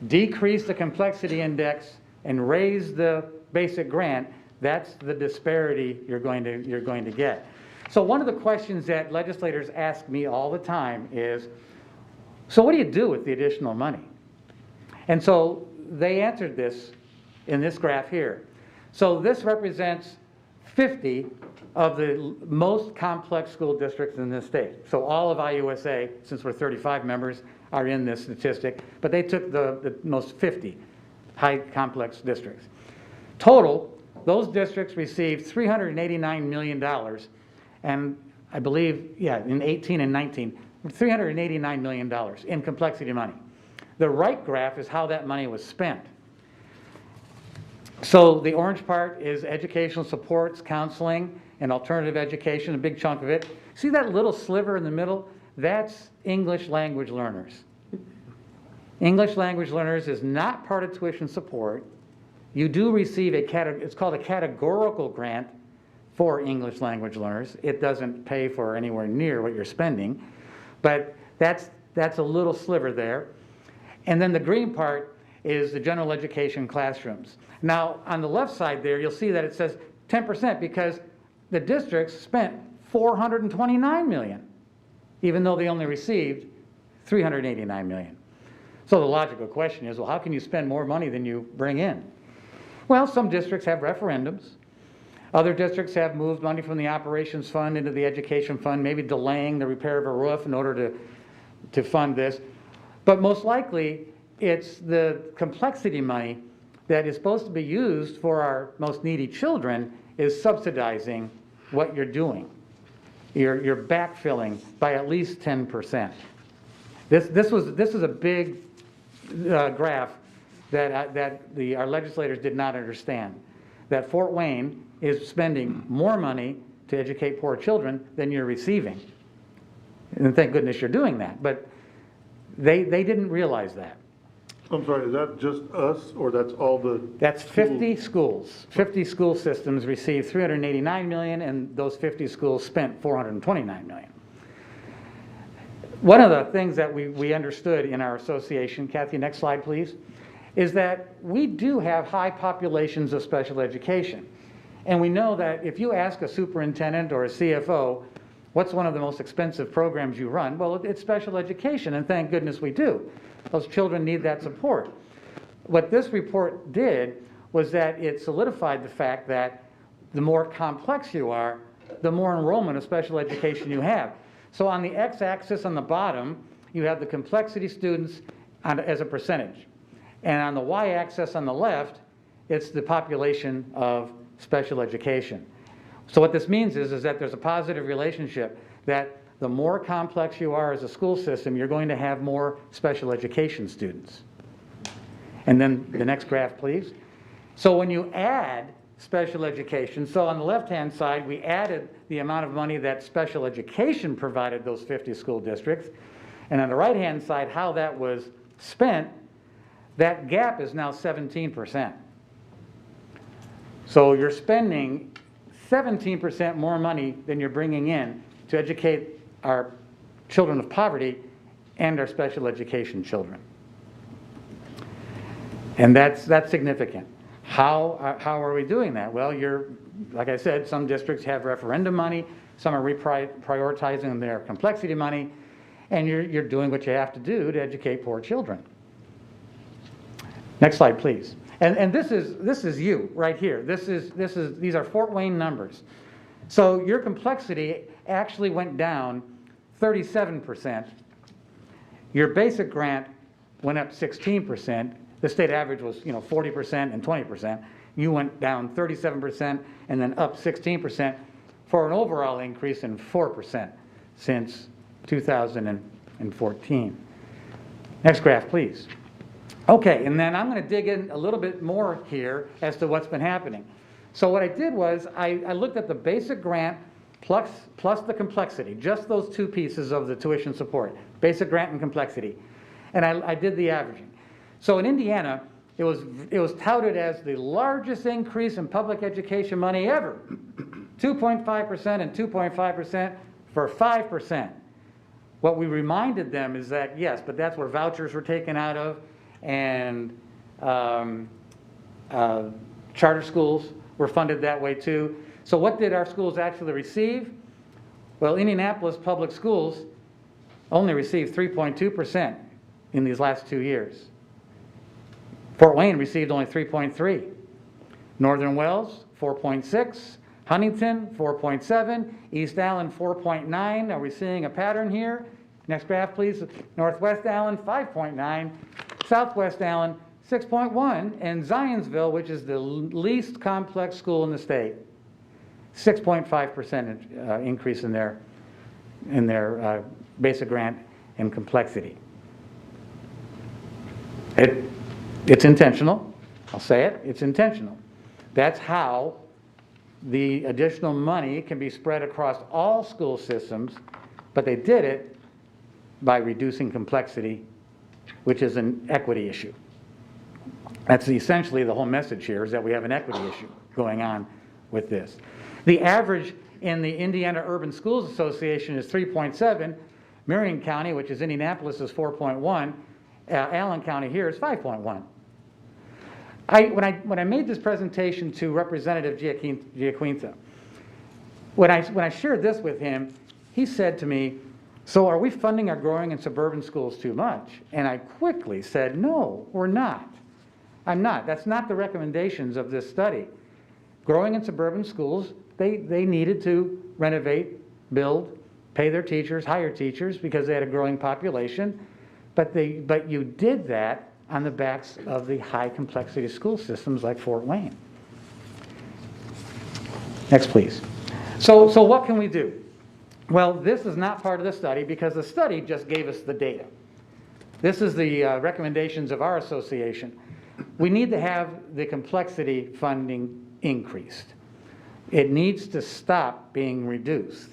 decrease the complexity index and raise the basic grant, that's the disparity you're going to get. So one of the questions that legislators ask me all the time is, so what do you do with the additional money? And so they answered this in this graph here. So this represents 50 of the most complex school districts in this state. So all of IUSA, since we're 35 members, are in this statistic, but they took the most 50 high complex districts. Total, those districts received $389 million, and I believe, in 18 and 19, $389 million in complexity money. The right graph is how that money was spent. So the orange part is educational supports, counseling, and alternative education, a big chunk of it. See that little sliver in the middle? That's English language learners. English language learners is not part of tuition support. You do receive it's called a categorical grant for English language learners. It doesn't pay for anywhere near what you're spending, but that's a little sliver there. And then the green part is the general education classrooms. Now, on the left side there, you'll see that it says 10% because the districts spent $429 million, even though they only received $389 million. So the logical question is, well, how can you spend more money than you bring in? Well, some districts have referendums. Other districts have moved money from the operations fund into the education fund, maybe delaying the repair of a roof in order to fund this. But most likely, it's the complexity money that is supposed to be used for our most needy children is subsidizing what you're doing. You're backfilling by at least 10%. This is a big graph that our legislators did not understand. That Fort Wayne is spending more money to educate poor children than you're receiving. And thank goodness you're doing that. But they didn't realize that. I'm sorry, is that just us, or that's all the? That's 50 schools. 50 school systems received $389 million, and those 50 schools spent $429 million. One of the things that we understood in our association, Kathy, next slide, please, is that we do have high populations of special education. And we know that if you ask a superintendent or a CFO, what's one of the most expensive programs you run? Well, it's special education, and thank goodness we do. Those children need that support. what this report did was that it solidified the fact that the more complex you are, the more enrollment of special education you have. So on the x-axis on the bottom, you have the complexity students as a percentage. And on the y-axis on the left, it's the population of special education. So what this means is that there's a positive relationship that the more complex you are as a school system, you're going to have more special education students. And then the next graph, please. So when you add special education, so on the left-hand side, we added the amount of money that special education provided those 50 school districts. And on the right-hand side, how that was spent, that gap is now 17%. So you're spending 17% more money than you're bringing in to educate our children of poverty and our special education children. And that's significant. How are we doing that? Well, like I said, some districts have referendum money, some are prioritizing their complexity money, and you're doing what you have to do to educate poor children. Next slide, please. And this is you right here. These are Fort Wayne numbers. So your complexity actually went down 37%. Your basic grant went up 16%. The state average was 40% and 20%. You went down 37% and then up 16% for an overall increase in 4% since 2014. Next graph, please. Okay, and then I'm going to dig in a little bit more here as to what's been happening. So what I did was I looked at the basic grant plus the complexity, just those two pieces of the tuition support, basic grant and complexity. And I did the averaging. So in Indiana, it was touted as the largest increase in public education money ever, 2.5% and 2.5% for 5%. What we reminded them is that, yes, but that's where vouchers were taken out of, and charter schools were funded that way too. So what did our schools actually receive? Well, Indianapolis Public Schools only received 3.2% in these last 2 years. Fort Wayne received only 3.3. Northern Wells, 4.6. Huntington, 4.7. East Allen, 4.9. Are we seeing a pattern here? Next graph, please. Northwest Allen, 5.9. Southwest Allen, 6.1. And Zionsville, which is the least complex school in the state, 6.5% increase in their basic grant and complexity. It's intentional. I'll say it. It's intentional. That's how the additional money can be spread across all school systems, but they did it by reducing complexity, which is an equity issue. That's essentially the whole message here, is that we have an equity issue going on with this. The average in the Indiana Urban Schools Association is 3.7. Marion County, which is Indianapolis, is 4.1. Allen County here is 5.1. When I made this presentation to Representative Giaquinta, when I shared this with him, he said to me, "So are we funding our growing and suburban schools too much?" And I quickly said, "No, we're not. I'm not. That's not the recommendations of this study. Growing and suburban schools, they needed to renovate, build, pay their teachers, hire teachers because they had a growing population, but you did that on the backs of the high complexity school systems like Fort Wayne." Next, please. So what can we do? Well, this is not part of the study because the study just gave us the data. This is the recommendations of our association. We need to have the complexity funding increased. It needs to stop being reduced.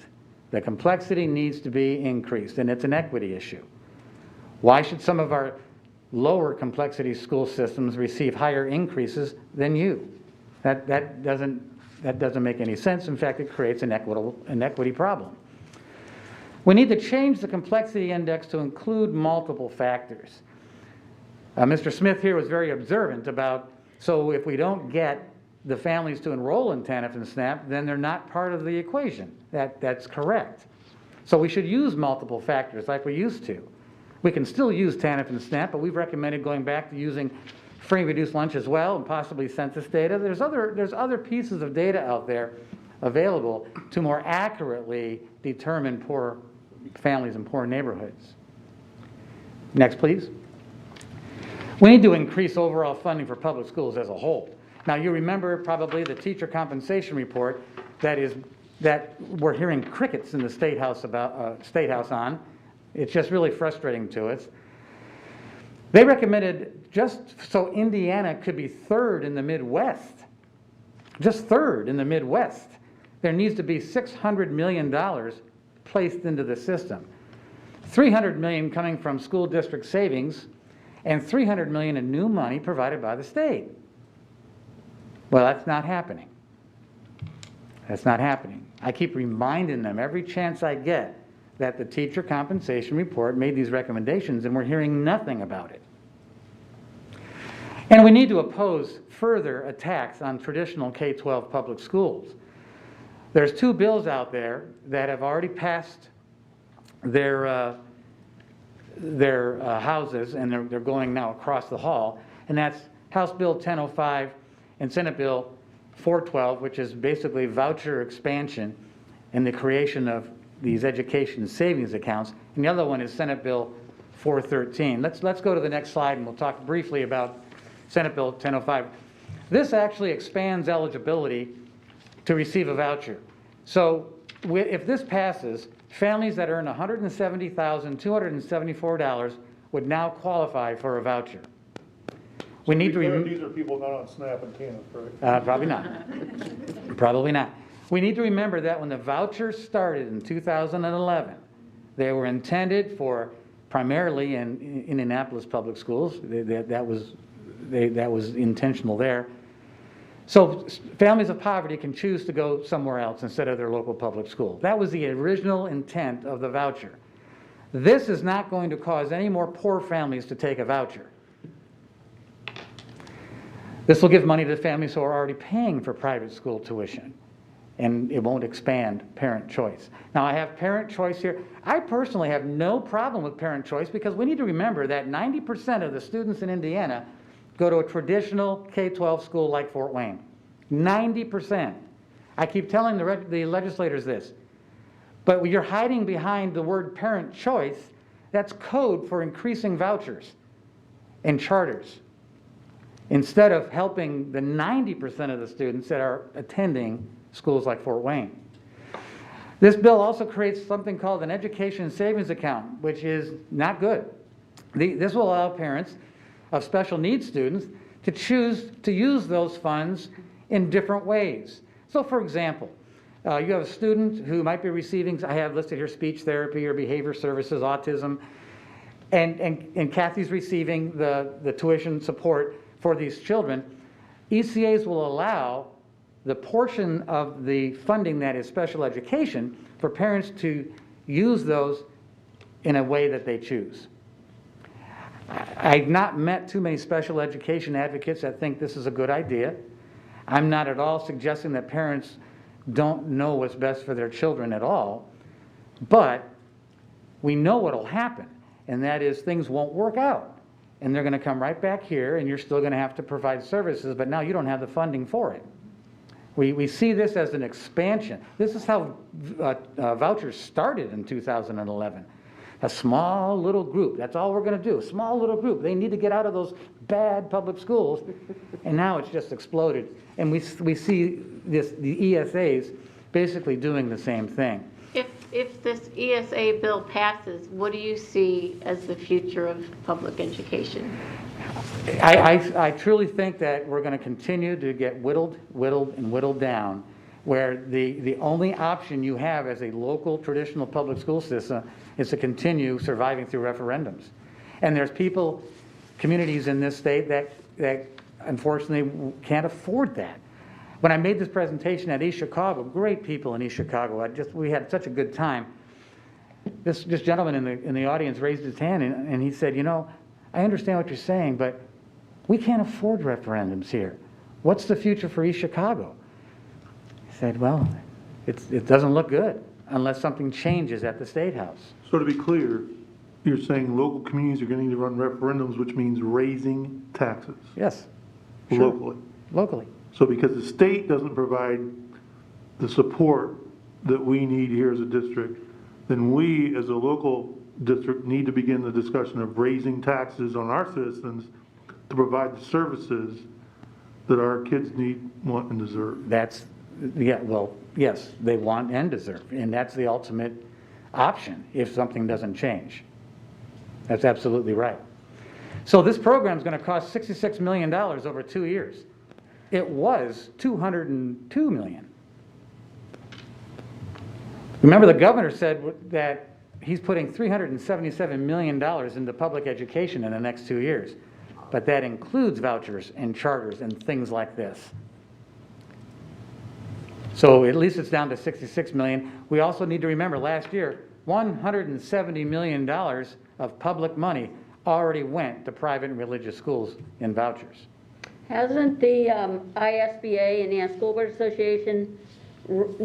The complexity needs to be increased, and it's an equity issue. Why should some of our lower complexity school systems receive higher increases than you? That doesn't make any sense. In fact, it creates an equity problem. We need to change the complexity index to include multiple factors. Mr. Smith here was very observant about, so if we don't get the families to enroll in TANF and SNAP, then they're not part of the equation. That's correct. So we should use multiple factors like we used to. We can still use TANF and SNAP, but we've recommended going back to using free and reduced lunch as well, and possibly census data. There's other pieces of data out there available to more accurately determine poor families and poor neighborhoods. Next, please. We need to increase overall funding for public schools as a whole. Now, you remember probably the teacher compensation report that we're hearing crickets in the State House on. It's just really frustrating to us. They recommended, just so Indiana could be third in the Midwest, just third in the Midwest, there needs to be $600 million placed into the system. $300 million coming from school district savings, and $300 million in new money provided by the state. Well, that's not happening. That's not happening. I keep reminding them every chance I get that the teacher compensation report made these recommendations, and we're hearing nothing about it. And we need to oppose further attacks on traditional K-12 public schools. There's two bills out there that have already passed their houses, and they're going now across the hall, and that's House Bill 1005 and Senate Bill 412, which is basically voucher expansion and the creation of these education savings accounts, and the other one is Senate Bill 413. Let's go to the next slide, and we'll talk briefly about Senate Bill 1005. This actually expands eligibility to receive a voucher. So if this passes, families that earn $170,274 would now qualify for a voucher. We need to remember these are people not on SNAP and TANF, right? probably not. Probably not. We need to remember that when the vouchers started in 2011, they were intended for primarily in Indianapolis public schools. That was intentional there. So families of poverty can choose to go somewhere else instead of their local public school. That was the original intent of the voucher. This is not going to cause any more poor families to take a voucher. This will give money to families who are already paying for private school tuition, and it won't expand parent choice. Now, I have parent choice here. I personally have no problem with parent choice because we need to remember that 90% of the students in Indiana go to a traditional K-12 school like Fort Wayne. 90%. I keep telling the legislators this. But you're hiding behind the word parent choice. That's code for increasing vouchers and charters, instead of helping the 90% of the students that are attending schools like Fort Wayne. This bill also creates something called an education savings account, which is not good. This will allow parents of special needs students to choose to use those funds in different ways. So for example, you have a student who might be receiving, I have listed here speech therapy or behavior services, autism, and Kathy's receiving the tuition support for these children. ECAs will allow the portion of the funding that is special education for parents to use those in a way that they choose. I've not met too many special education advocates that think this is a good idea. I'm not at all suggesting that parents don't know what's best for their children at all, but we know what will happen, and that is things won't work out. And they're going to come right back here, and you're still going to have to provide services, but now you don't have the funding for it. We see this as an expansion. This is how vouchers started in 2011. A small little group, that's all we're going to do, a small little group. They need to get out of those bad public schools, and now it's just exploded. And we see the ESAs basically doing the same thing. If this ESA bill passes, what do you see as the future of public education? I truly think that we're going to continue to get whittled down, where the only option you have as a local traditional public school system is to continue surviving through referendums. And there's communities in this state that unfortunately can't afford that. When I made this presentation at East Chicago, great people in East Chicago, we had such a good time. This gentleman in the audience raised his hand and he said, you know, I understand what you're saying, but we can't afford referendums here. What's the future for East Chicago? I said, well, it doesn't look good unless something changes at the State House. So to be clear, you're saying local communities are going to need to run referendums, which means raising taxes Yes, locally. locally. So because the state doesn't provide the support that we need here as a district, then we, as a local district, need to begin the discussion of raising taxes on our citizens to provide the services that our kids need, want, and deserve. That's, yeah, well, yes, they want and deserve, and that's the ultimate option if something doesn't change. That's absolutely right. So this program is going to cost $66 million over 2 years. It was $202 million. Remember, the governor said that he's putting $377 million into public education in the next 2 years, but that includes vouchers and charters and things like this. So at least it's down to $66 million. We also need to remember last year, $170 million of public money already went to private and religious schools in vouchers. Hasn't the ISBA, Indiana School Board Association,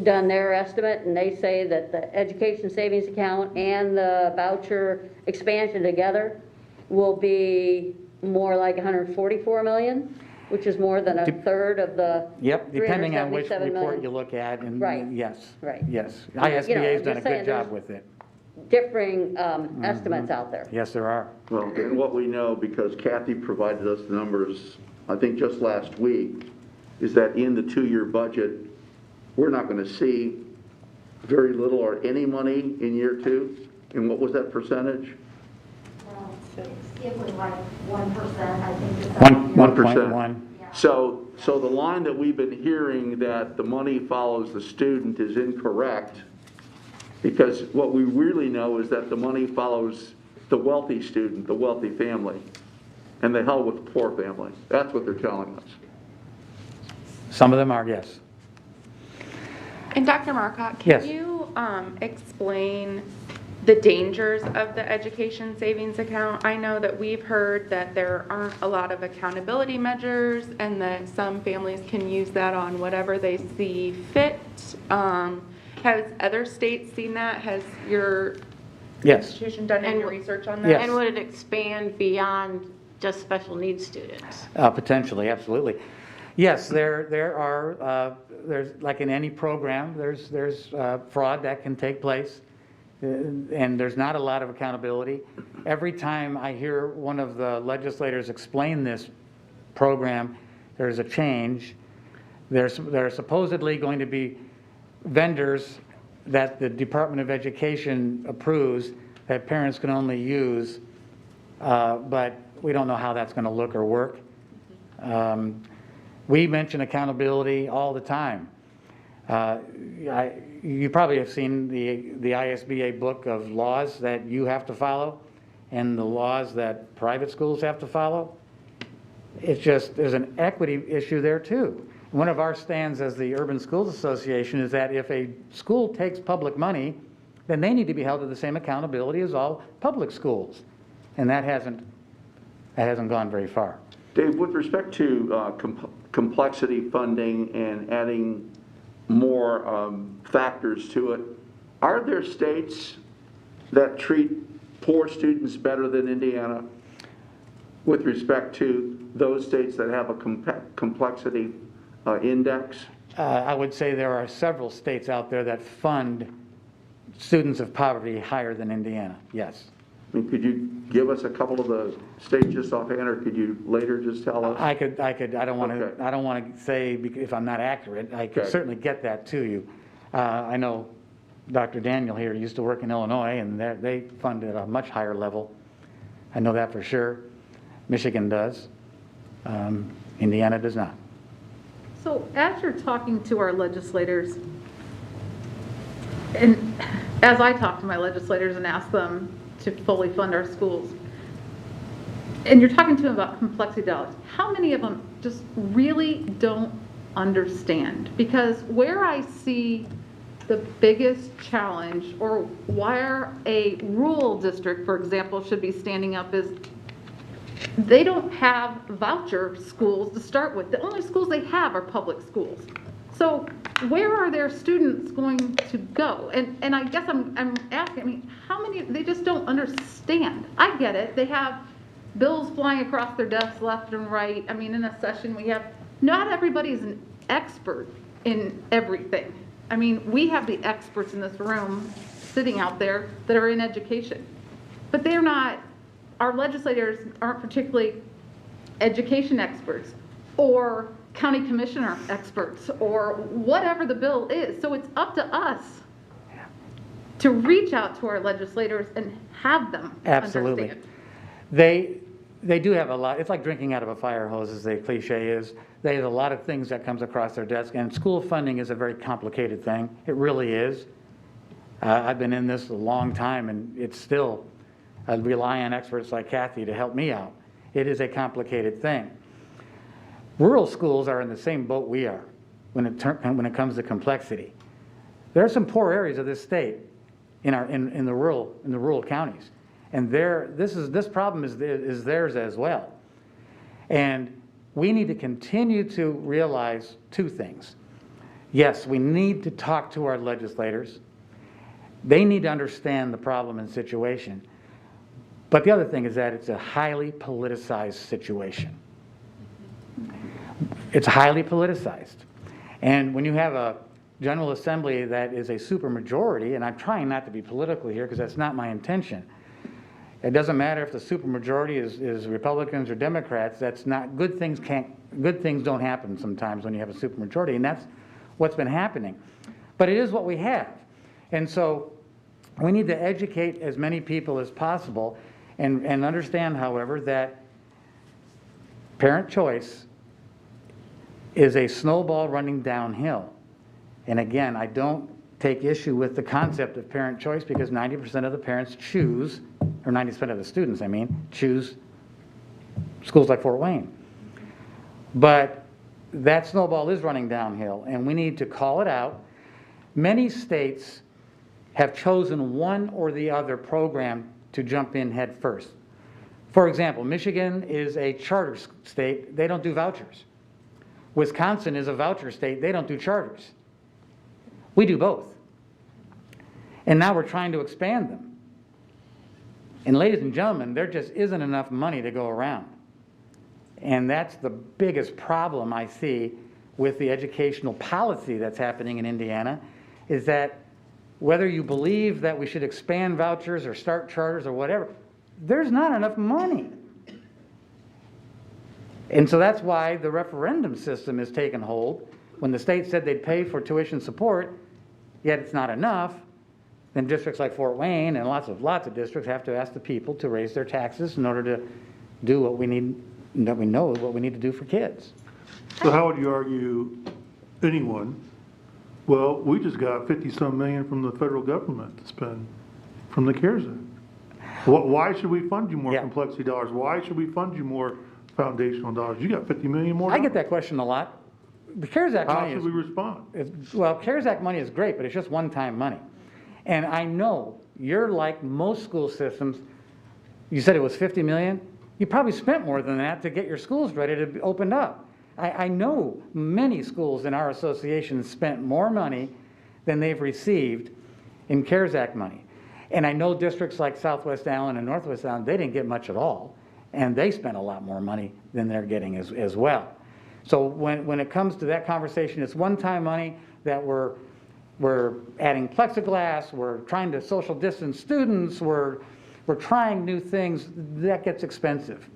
done their estimate, and they say that the education savings account and the voucher expansion together will be more like $144 million, which is more than a third of the Yep, depending on which $377 report million. you look at, and Right. yes. Right. Yes, You know, ISBA's done a just saying good job there's- with it. Differing estimates out there. Yes, there are. Well, and what we know, because Kathy provided us the numbers, I think just last week, is that in the 2-year budget, we're not going to see very little or any money in year 2. And what was that percentage? It was like 1%, I think. is 1.1. So the line that we've been hearing that the money follows the student is incorrect, because what we really know is that the money follows the wealthy student, the wealthy family, and the hell with the poor family. That's what they're telling us. Some of them are, yes. And Dr. Marcotte, Yes. can you explain the dangers of the education savings account? I know that we've heard that there aren't a lot of accountability measures and that some families can use that on whatever they see fit. Has other states seen that? Has your Yes. institution done any research on that? Yes. And would it expand beyond just special needs students? Potentially, absolutely. Yes, there are, there's, like in any program, there's fraud that can take place, and there's not a lot of accountability. Every time I hear one of the legislators explain this program, there's a change. There are supposedly going to be vendors that the Department of Education approves that parents can only use, but we don't know how that's going to look or work. We mention accountability all the time. You probably have seen the ISBA book of laws that you have to follow and the laws that private schools have to follow. It's just, there's an equity issue there too. One of our stands as the Urban Schools Association is that if a school takes public money, then they need to be held to the same accountability as all public schools. And that hasn't gone very far. Dave, with respect to complexity funding and adding more factors to it, are there states that treat poor students better than Indiana with respect to those states that have a complexity index? I would say there are several states out there that fund students of poverty higher than Indiana, yes. I mean, could you give us a couple of the states just offhand, or could you later just tell us? I don't want to, Okay. I don't want to say if I'm not accurate. I could Okay. certainly get that to you. I know Dr. Daniel here used to work in Illinois, and they fund at a much higher level. I know that for sure. Michigan does. Indiana does not. So after talking to our legislators, and as I talk to my legislators and ask them to fully fund our schools, and you're talking to them about complexity dollars, how many of them just really don't understand? Because where I see the biggest challenge, or where a rural district, for example, should be standing up, is they don't have voucher schools to start with. The only schools they have are public schools. So where are their students going to go? And I guess I'm asking, I mean, how many, they just don't understand. I get it, they have bills flying across their desks left and right. I mean, in a session we have, not everybody's an expert in everything. I mean, we have the experts in this room sitting out there that are in education, but they're not, our legislators aren't particularly education experts or county commissioner experts or whatever the bill is. So it's up to us to reach out to our legislators and have them Absolutely. understand. They do have a lot. It's like drinking out of a fire hose, as the cliche is. They have a lot of things that comes across their desk, and school funding is a very complicated thing. It really is. I've been in this a long time, and it's still, I rely on experts like Kathy to help me out. It is a complicated thing. Rural schools are in the same boat we are when it comes to complexity. There are some poor areas of this state in the rural counties, and this problem is theirs as well. And we need to continue to realize two things. Yes, we need to talk to our legislators. They need to understand the problem and situation. But the other thing is that it's a highly politicized situation. It's highly politicized. And when you have a General Assembly that is a supermajority, and I'm trying not to be political here because that's not my intention. It doesn't matter if the supermajority is Republicans or Democrats. That's not, good things don't happen sometimes when you have a supermajority, and that's what's been happening. But it is what we have. And so we need to educate as many people as possible and understand, however, that parent choice is a snowball running downhill. And again, I don't take issue with the concept of parent choice because 90% of the parents choose, or 90% of the students, I mean, choose schools like Fort Wayne. But that snowball is running downhill, and we need to call it out. Many states have chosen one or the other program to jump in head first. For example, Michigan is a charter state. They don't do vouchers. Wisconsin is a voucher state. They don't do charters. We do both. And now we're trying to expand them. And ladies and gentlemen, there just isn't enough money to go around. And that's the biggest problem I see with the educational policy that's happening in Indiana, is that whether you believe that we should expand vouchers or start charters or whatever, there's not enough money. And so that's why the referendum system has taken hold. When the state said they'd pay for tuition support, yet it's not enough, then districts like Fort Wayne and lots of districts have to ask the people to raise their taxes in order to do what we need, that we know what we need to do for kids. So how would you argue anyone, well, we just got 50-some million from the federal government to spend from the CARES Act. Why should we fund you more complexity dollars? Why should we fund you more foundational dollars? You got 50 million more dollars? I get that question a lot. The CARES Act money How should we respond? Well, CARES Act money is great, but it's just one-time money. And I know you're like most school systems. You said it was 50 million. You probably spent more than that to get your schools ready to be opened up. I know many schools in our association spent more money than they've received in CARES Act money. And I know districts like Southwest Allen and Northwest Allen, they didn't get much at all. And they spent a lot more money than they're getting as well. So when it comes to that conversation, it's one-time money that we're adding plexiglass, we're trying to social distance students, we're trying new things. That gets expensive.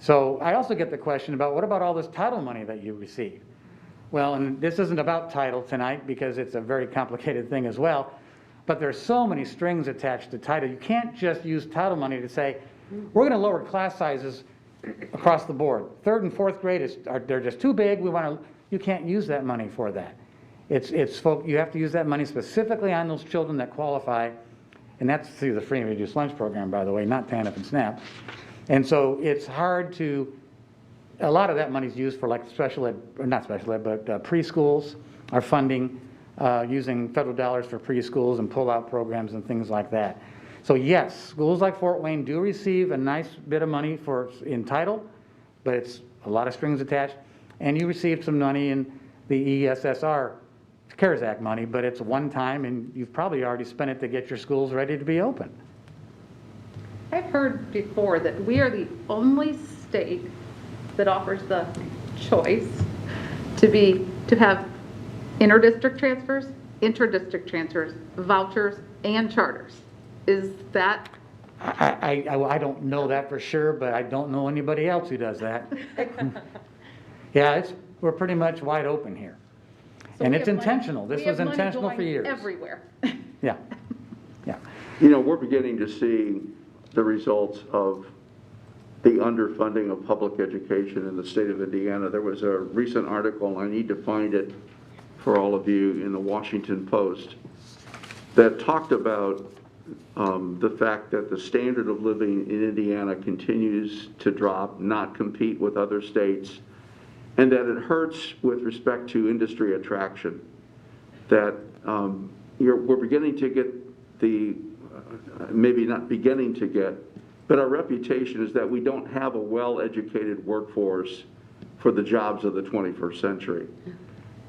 So I also get the question about, what about all this title money that you receive? Well, and this isn't about title tonight because it's a very complicated thing as well, but there's so many strings attached to title. You can't just use title money to say, we're going to lower class sizes across the board. 3rd and 4th grade, they're just too big. You can't use that money for that. You have to use that money specifically on those children that qualify, and that's through the free and reduced lunch program, by the way, not TANF and SNAP. And so it's hard to, a lot of that money is used for like special ed, or not special ed, but preschools are funding using federal dollars for preschools and pull-out programs and things like that. So yes, schools like Fort Wayne do receive a nice bit of money in title, but it's a lot of strings attached. And you received some money in the ESSR CARES Act money, but it's one time, and you've probably already spent it to get your schools ready to be open. I've heard before that we are the only state that offers the choice to have interdistrict transfers, intradistrict transfers, vouchers, and charters. Is that? I don't know that for sure, but I don't know anybody else who does that. Yeah, we're pretty much wide open here. So And we it's have money- intentional. This we was have money intentional for going years. Everywhere. Yeah, yeah. You know, we're beginning to see the results of the underfunding of public education in the state of Indiana. There was a recent article, and I need to find it for all of you, in the Washington Post, that talked about the fact that the standard of living in Indiana continues to drop, not compete with other states, and that it hurts with respect to industry attraction. That we're beginning to get maybe not beginning to get, but our reputation is that we don't have a well-educated workforce for the jobs of the 21st century.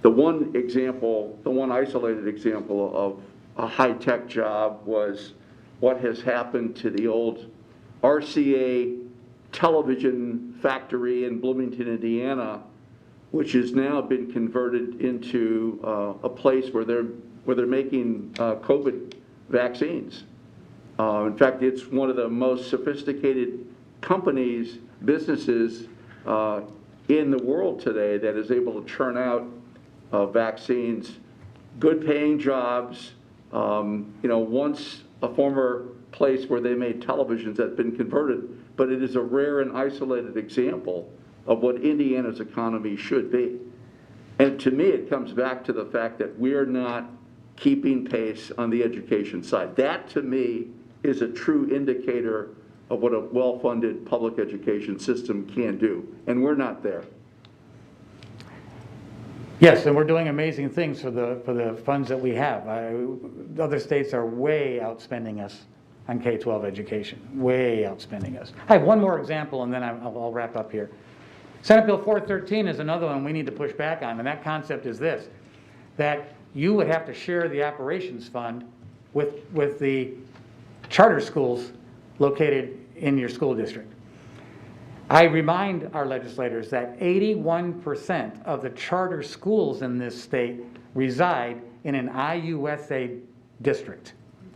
The one isolated example of a high-tech job was what has happened to the old RCA television factory in Bloomington, Indiana, which has now been converted into a place where they're making COVID vaccines. In fact, it's one of the most sophisticated businesses in the world today that is able to churn out vaccines, good paying jobs. Once a former place where they made televisions that's been converted, but it is a rare and isolated example of what Indiana's economy should be. And to me, it comes back to the fact that we're not keeping pace on the education side. That, to me, is a true indicator of what a well-funded public education system can do, and we're not there. Yes, and we're doing amazing things for the funds that we have. Other states are way outspending us on K-12 education, way outspending us. I have one more example, and then I'll wrap up here. Senate Bill 413 is another one we need to push back on, and that concept is this, that you would have to share the operations fund with the charter schools located in your school district. I remind our legislators that 81% of the charter schools in this state reside in an IUSA district.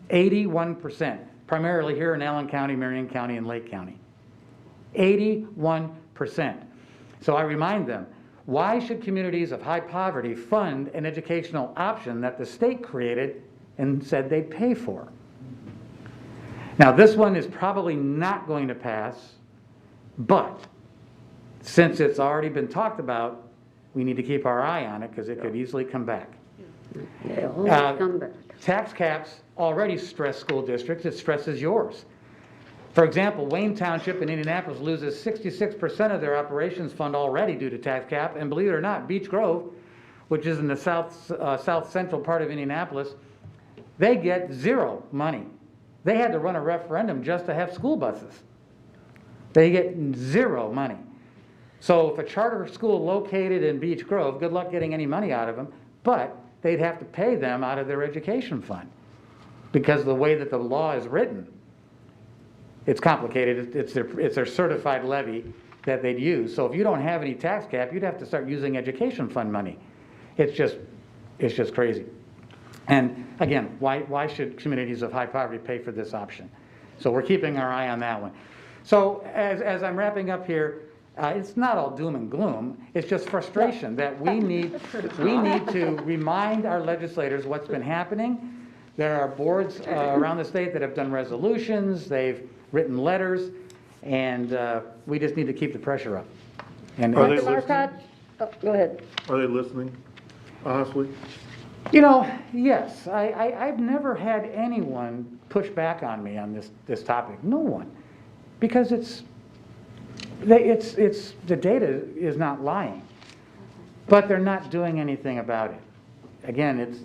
81%, primarily here in Allen County, Marion County, and Lake County. 81%. So I remind them, why should communities of high poverty fund an educational option that the state created and said they'd pay for? Now, this one is probably not going to pass, but since it's already been talked about, we need to keep our eye on it because it could easily come back. Come back. Tax caps already stress school districts. It stresses yours. For example, Wayne Township in Indianapolis loses 66% of their operations fund already due to tax cap, and believe it or not, Beech Grove, which is in the south central part of Indianapolis, they get zero money. They had to run a referendum just to have school buses. They get zero money. So if a charter school located in Beech Grove, good luck getting any money out of them, but they'd have to pay them out of their education fund because of the way that the law is written. It's complicated. It's their certified levy that they'd use. So if you don't have any tax cap, you'd have to start using education fund money. It's just crazy. And again, why should communities of high poverty pay for this option? So we're keeping our eye on that one. So as I'm wrapping up here, it's not all doom and gloom. It's just frustration that we need to remind our legislators what's been happening. There are boards around the state that have done resolutions. They've written letters, and we just need to keep the pressure up. And Are they Dr. Marcotte? Oh, go ahead. Are they listening, honestly? You know, yes, I've never had anyone push back on me on this topic. No one, because the data is not lying, but they're not doing anything about it. Again, it's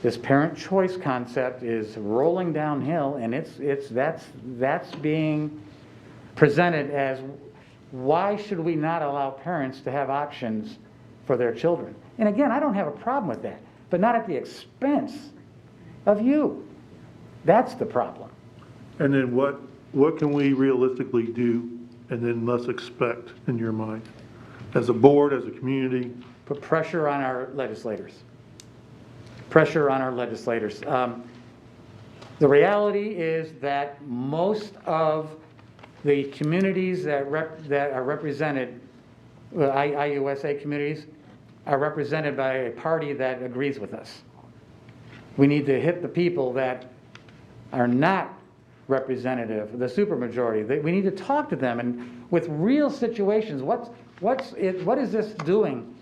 this parent choice concept is rolling downhill, and that's being presented as why should we not allow parents to have options for their children? And again, I don't have a problem with that, but not at the expense of you. That's the problem. And then what can we realistically do and then less expect in your mind? As a board, as a community? Put pressure on our legislators. Pressure on our legislators. The reality is that most of the communities that are represented, IUSA communities, are represented by a party that agrees with us. We need to hit the people that are not representative, the supermajority. We need to talk to them, and with real situations, what is this doing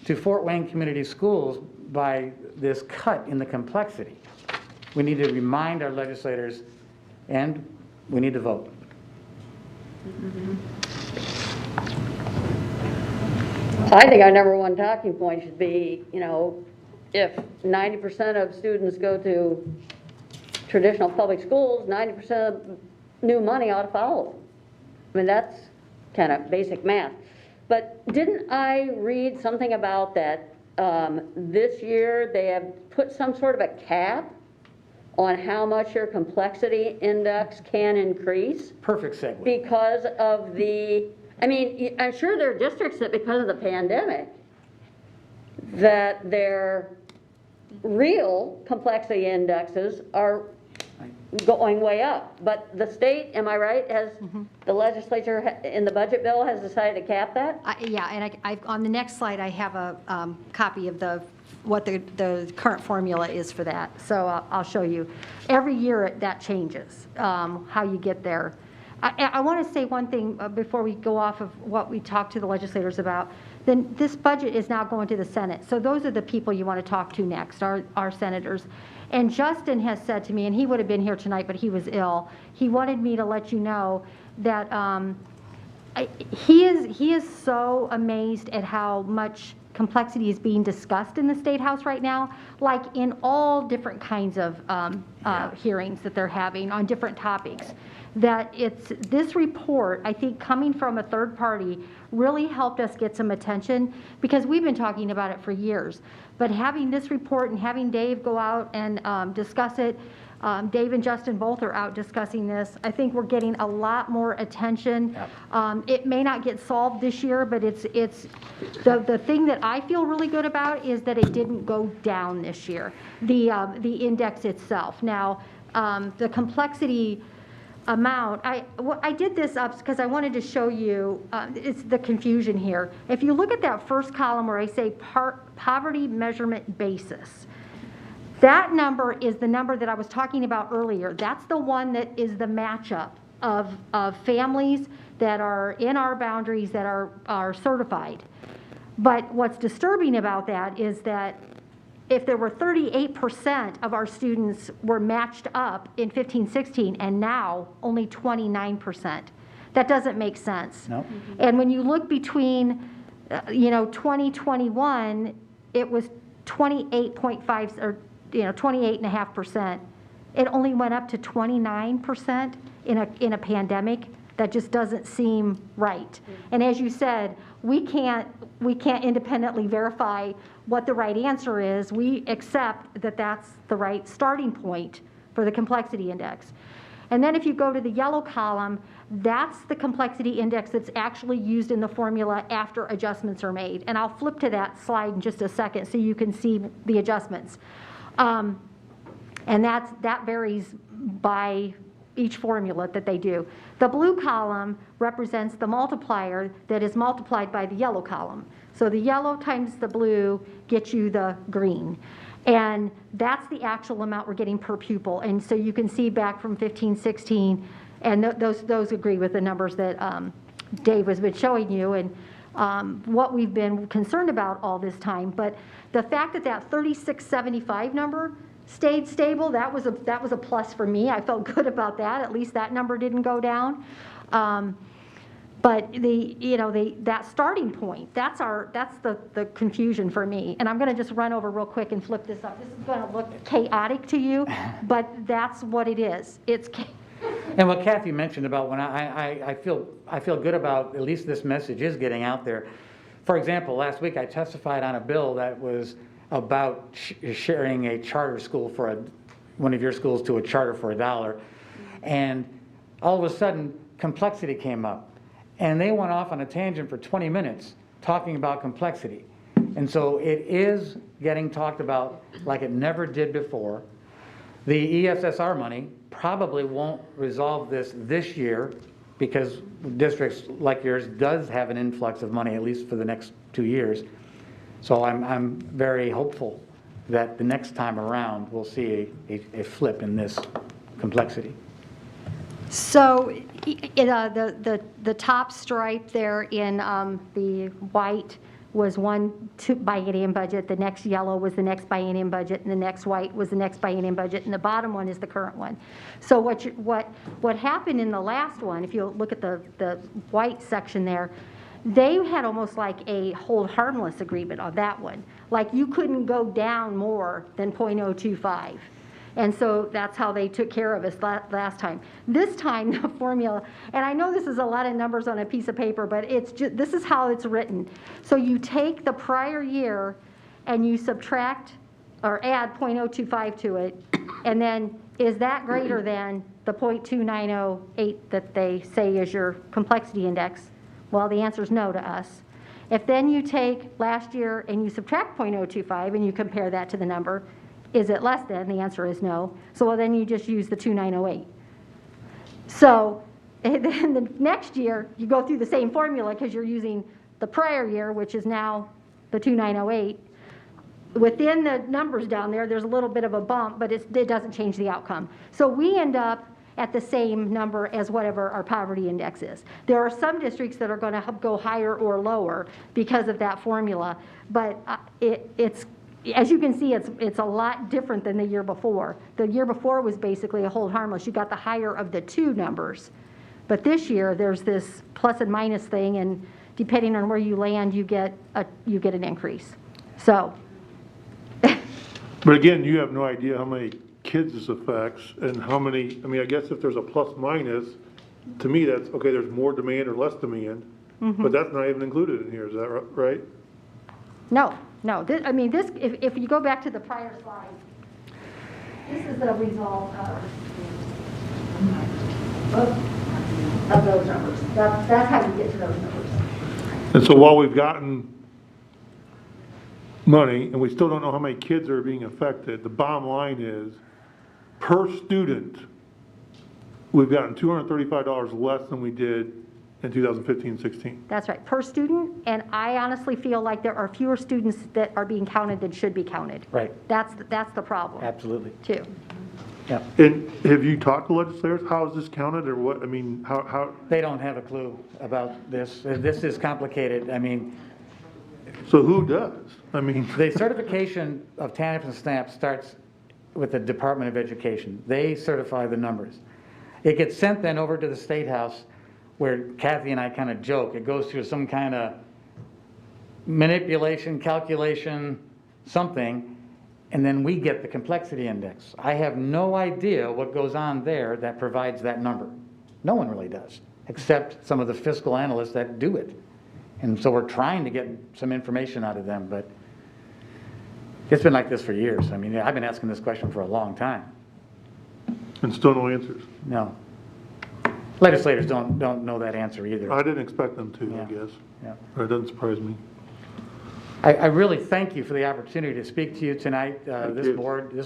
to Fort Wayne Community Schools by this cut in the complexity? We need to remind our legislators, and we need to vote. I think our number one talking point should be, if 90% of students go to traditional public schools, 90% of new money ought to follow. I mean, that's kind of basic math. But didn't I read something about that this year they have put some sort of a cap on how much your complexity index can increase? Perfect segue. Because of I'm sure there are districts that because of the pandemic, that their real complexity indexes are going way up. But the state, am I right, the legislature in the budget bill has decided to cap that? Yeah, and on the next slide, I have a copy of what the current formula is for that. So I'll show you. Every year that changes, how you get there. I want to say one thing before we go off of what we talked to the legislators about. Then this budget is now going to the Senate. So those are the people you want to talk to next, our senators. And Justin has said to me, and he would have been here tonight, but he was ill. He wanted me to let you know that he is so amazed at how much complexity is being discussed in the State House right now, like in all different kinds of hearings that they're having on different topics. That this report, I think, coming from a third party really helped us get some attention because we've been talking about it for years. But having this report and having Dave go out and discuss it, Dave and Justin both are out discussing this. I think we're getting a lot more attention. Yep. It may not get solved this year, but it's the thing that I feel really good about is that it didn't go down this year. The index itself. Now, the complexity amount, I did this up because I wanted to show you it's the confusion here. If you look at that first column where I say poverty measurement basis, that number is the number that I was talking about earlier. That's the one that is the matchup of families that are in our boundaries that are certified. But what's disturbing about that is that if there were 38% of our students were matched up in 15-16 and now only 29%, that doesn't make sense. No. Mm-hmm. And when you look between 2021, it was 28.5 or 28.5%. It only went up to 29% in a pandemic. That just doesn't seem right. Mm-hmm. And as you said, we can't independently verify what the right answer is. We accept that that's the right starting point for the complexity index. And then if you go to the yellow column, that's the complexity index that's actually used in the formula after adjustments are made. And I'll flip to that slide in just a second so you can see the adjustments. And that varies by each formula that they do. The blue column represents the multiplier that is multiplied by the yellow column. So the yellow times the blue gets you the green. And that's the actual amount we're getting per pupil. And so you can see back from 15-16, and those agree with the numbers that Dave has been showing you and what we've been concerned about all this time. But the fact that 3675 number stayed stable, that was a plus for me. I felt good about that. At least that number didn't go down. But that starting point, that's the confusion for me. And I'm going to just run over real quick and flip this up. This is going to look chaotic to you, but that's what it is. And what Kathy mentioned about when I feel good about at least this message is getting out there. For example, last week I testified on a bill that was about sharing a charter school for one of your schools to a charter for $1. And all of a sudden, complexity came up. And they went off on a tangent for 20 minutes talking about complexity. And so it is getting talked about like it never did before. The ESSR money probably won't resolve this year because districts like yours does have an influx of money, at least for the next 2 years. So I'm very hopeful that the next time around we'll see a flip in this complexity. So the top stripe there in the white was one biennium budget, the next yellow was the next biennium budget, and the next white was the next biennium budget, and the bottom one is the current one. So what happened in the last one, if you look at the white section there, they had almost like a hold harmless agreement on that one. Like you couldn't go down more than 0.025. And so that's how they took care of us last time. This time, the formula, and I know this is a lot of numbers on a piece of paper, but it's just, this is how it's written. So you take the prior year and you subtract or add 0.025 to it, and then is that greater than the 0.2908 that they say is your complexity index? Well, the answer is no to us. If then you take last year and you subtract 0.025 and you compare that to the number, is it less than? The answer is no. So well, then you just use the 2908. So then the next year, you go through the same formula because you're using the prior year, which is now the 2908. Within the numbers down there, there's a little bit of a bump, but it doesn't change the outcome. So we end up at the same number as whatever our poverty index is. There are some districts that are going to go higher or lower because of that formula, but it's as you can see, it's a lot different than the year before. The year before was basically a hold harmless. You got the higher of the two numbers. But this year, there's this plus and minus thing, and depending on where you land, you get an increase. So. But again, you have no idea how many kids this affects and how many, I mean, I guess if there's a plus minus, to me, that's, okay, there's more demand or less demand, but that's not even included in here, is that right? No. No, I mean, this, if you go back to the prior slide, this is the result of those numbers. That's how you get to those numbers. And so while we've gotten money, and we still don't know how many kids are being affected, the bottom line is, per student, we've gotten $235 less than we did in 2015-16. That's right, per student, and I honestly feel like there are fewer students that are being counted than should be counted. Right. That's the problem. Absolutely. Too. Yeah. And have you talked to legislators? How is this counted, or what? I mean, how? They don't have a clue about this. This is complicated. I mean. So who does? I mean. The certification of TANF and SNAP starts with the Department of Education. They certify the numbers. It gets sent then over to the State House, where Kathy and I kind of joke. It goes through some kind of manipulation, calculation, something, and then we get the complexity index. I have no idea what goes on there that provides that number. No one really does, except some of the fiscal analysts that do it. And so we're trying to get some information out of them, but it's been like this for years. I mean, I've been asking this question for a long time. And still no answers? No. Legislators don't know that answer either. I didn't expect them to, Yeah. I guess. Yeah. But it doesn't surprise me. I really thank you for the opportunity to speak to you tonight. This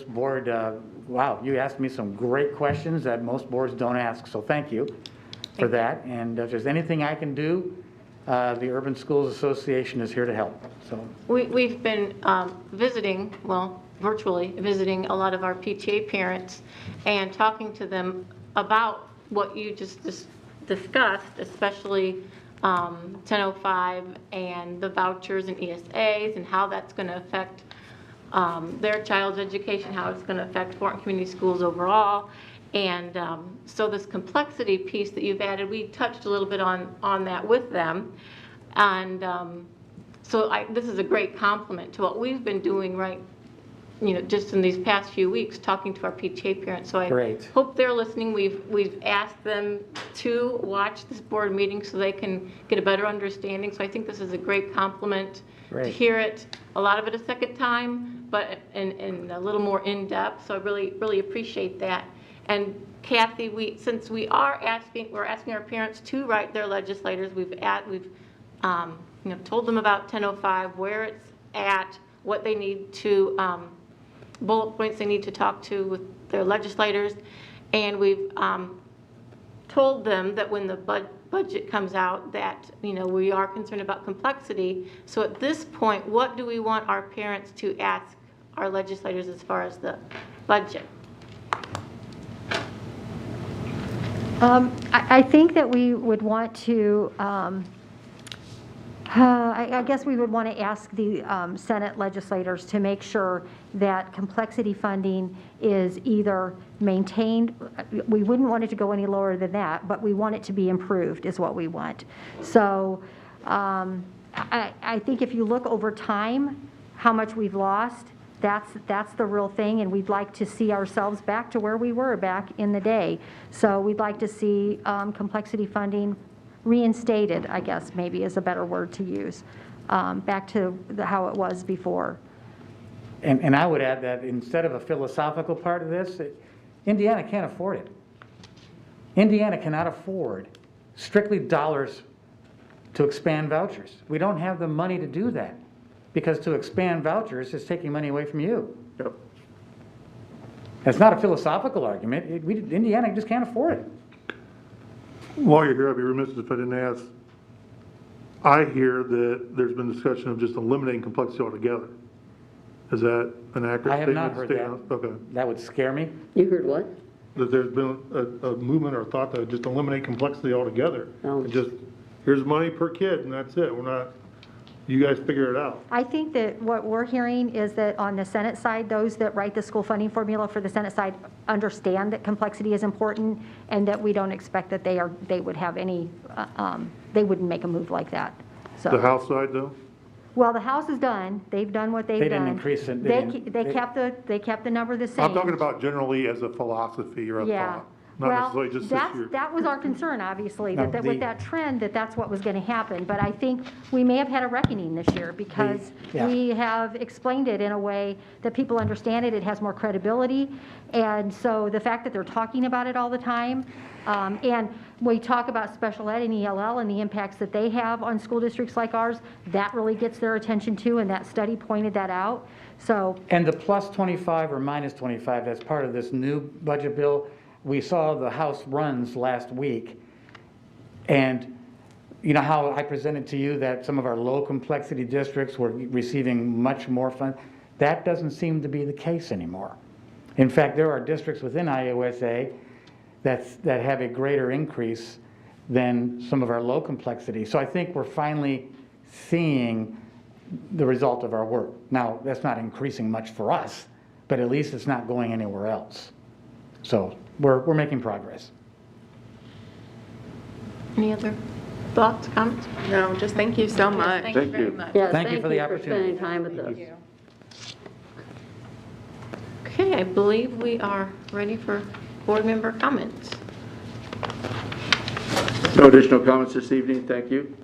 board, wow, you asked me some great questions that most boards don't ask, so thank you for that. And if there's anything I can do, the Urban Schools Association is here to help. So We've been visiting, well, virtually visiting a lot of our PTA parents and talking to them about what you just discussed, especially 1005 and the vouchers and ESAs and how that's going to affect their child's education, how it's going to affect Thornton Community Schools overall. And so this complexity piece that you've added, we touched a little bit on that with them. And so this is a great complement to what we've been doing right just in these past few weeks, talking to our PTA parents. So I Great. hope they're listening. We've asked them to watch this board meeting so they can get a better understanding. So I think this is a great compliment to Great. hear it, a lot of it a second time, but in a little more in-depth. So I really appreciate that. And Kathy, since we're asking our parents to write their legislators, we've told them about 1005, where it's at, what they need to, bullet points they need to talk to with their legislators, and we've told them that when the budget comes out that, we are concerned about complexity. So at this point, what do we want our parents to ask our legislators as far as the budget? I think that we would want to, I guess we would want to ask the Senate legislators to make sure that complexity funding is either maintained. We wouldn't want it to go any lower than that, but we want it to be improved is what we want. So I think if you look over time, how much we've lost, that's the real thing, and we'd like to see ourselves back to where we were back in the day. So we'd like to see complexity funding reinstated, I guess maybe is a better word to use, back to how it was before. And I would add that instead of a philosophical part of this, Indiana can't afford it. Indiana cannot afford strictly dollars to expand vouchers. We don't have the money to do that, because to expand vouchers is taking money away from you. Yep. That's not a philosophical argument. Indiana just can't afford it. While you're here, I'd be remiss if I didn't ask, I hear that there's been discussion of just eliminating complexity altogether. Is that an accurate statement? I have not heard that. Okay. That would scare me. You heard what? That there's been a movement or thought to just eliminate complexity altogether. Oh. And just, here's money per kid and that's it. We're not, you guys figure it out. I think that what we're hearing is that on the Senate side, those that write the school funding formula for the Senate side understand that complexity is important, and that we don't expect that they would have any, they wouldn't make a move like that. So. The House side though? Well, the House is done. They've done what they've done. They didn't increase it. They kept the number the same. I'm talking about generally as a philosophy or a Yeah. thought. Not necessarily just this year. That was our concern, obviously, No, that with that trend, that's what was going to happen. But I think we may have had a reckoning this year, because Yeah. we have explained it in a way that people understand it. It has more credibility. And so the fact that they're talking about it all the time, and we talk about special ed and ELL and the impacts that they have on school districts like ours, that really gets their attention too, and that study pointed that out. So And the plus 25 or minus 25, that's part of this new budget bill. We saw the House runs last week, and you know how I presented to you that some of our low complexity districts were receiving much more funds? That doesn't seem to be the case anymore. In fact, there are districts within IOSA that have a greater increase than some of our low complexity. So I think we're finally seeing the result of our work. Now, that's not increasing much for us, but at least it's not going anywhere else. So we're making progress. Any other thoughts, comments? No, just thank you so much. Thank you Thank very you. much. Yeah, Thank you for the spending opportunity. time with us. Okay, I believe we are ready for board member comments. No additional comments this evening, thank you.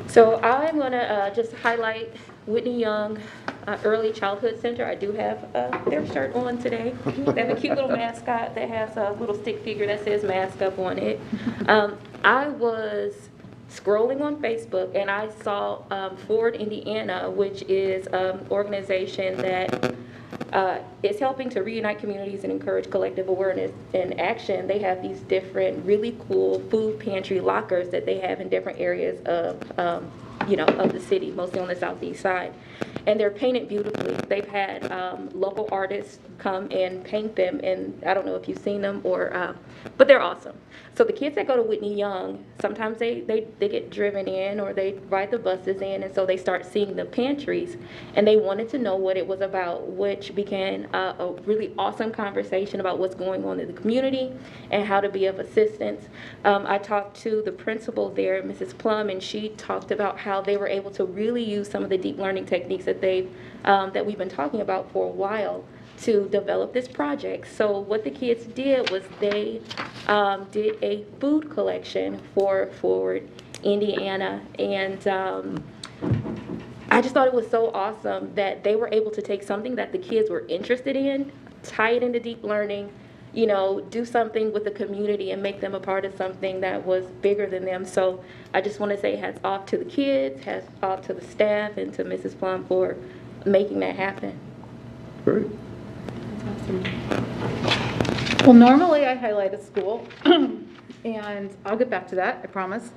So I'm going to just highlight Whitney Young Early Childhood Center. I do have their shirt on today. They have a cute little mascot that has a little stick figure that says mask up on it. I was scrolling on Facebook and I saw Forward Indiana, which is an organization that is helping to reunite communities and encourage collective awareness and action. They have these different really cool food pantry lockers that they have in different areas of of the city, mostly on the southeast side. And they're painted beautifully. They've had local artists come and paint them, and I don't know if you've seen them but they're awesome. So the kids that go to Whitney Young, sometimes they get driven in or they ride the buses in, and so they start seeing the pantries, and they wanted to know what it was about, which began a really awesome conversation about what's going on in the community and how to be of assistance. I talked to the principal there, Mrs. Plum, and she talked about how how they were able to really use some of the deep learning techniques that that we've been talking about for a while to develop this project. So what the kids did was they did a food collection for Forward Indiana, and I just thought it was so awesome that they were able to take something that the kids were interested in, tie it into deep learning, you know, do something with the community and make them a part of something that was bigger than them. So I just want to say hats off to the kids, hats off to the staff, and to Mrs. Plum for making that happen. Great. Well, normally I highlight a school, and I'll get back to that, I promise.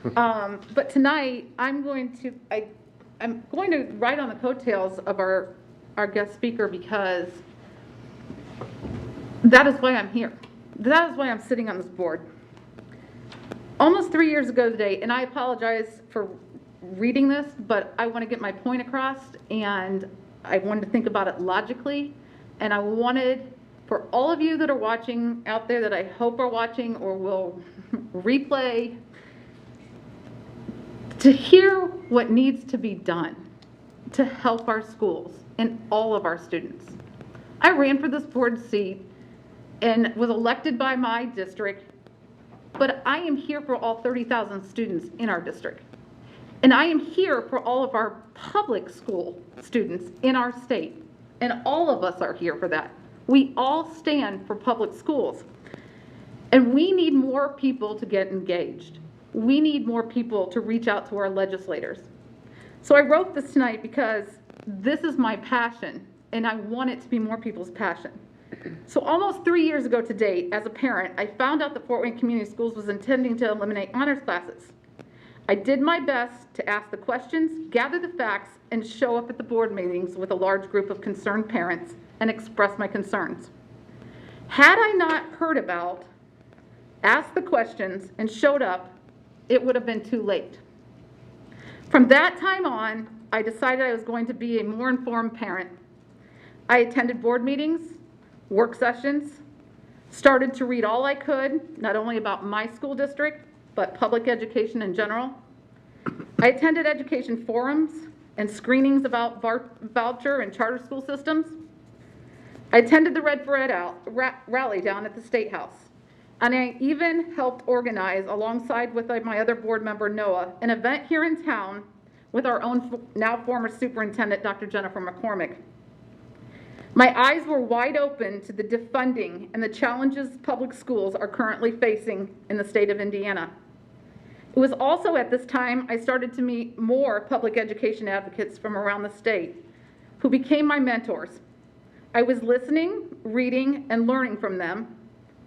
But tonight, I'm going to ride on the coattails of our guest speaker, because that is why I'm here. That is why I'm sitting on this board. Almost 3 years ago today, and I apologize for reading this, but I want to get my point across, and I wanted to think about it logically, and I wanted for all of you that are watching out there, that I hope are watching or will replay, to hear what needs to be done to help our schools and all of our students. I ran for this board seat and was elected by my district, but I am here for all 30,000 students in our district. And I am here for all of our public school students in our state. And all of us are here for that. We all stand for public schools. And we need more people to get engaged. We need more people to reach out to our legislators. So I wrote this tonight because this is my passion, and I want it to be more people's passion. So almost 3 years ago to date, as a parent, I found out that Fort Wayne Community Schools was intending to eliminate honors classes. I did my best to ask the questions, gather the facts, and show up at the board meetings with a large group of concerned parents and express my concerns. Had I not heard about, asked the questions, and showed up, it would have been too late. From that time on, I decided I was going to be a more informed parent. I attended board meetings, work sessions, started to read all I could, not only about my school district, but public education in general. I attended education forums and screenings about voucher and charter school systems. I attended the Red for Ed rally down at the State House. And I even helped organize, alongside with my other board member, Noah, an event here in town with our own now former superintendent, Dr. Jennifer McCormick. My eyes were wide open to the defunding and the challenges public schools are currently facing in the state of Indiana. It was also at this time I started to meet more public education advocates from around the state who became my mentors. I was listening, reading, and learning from them,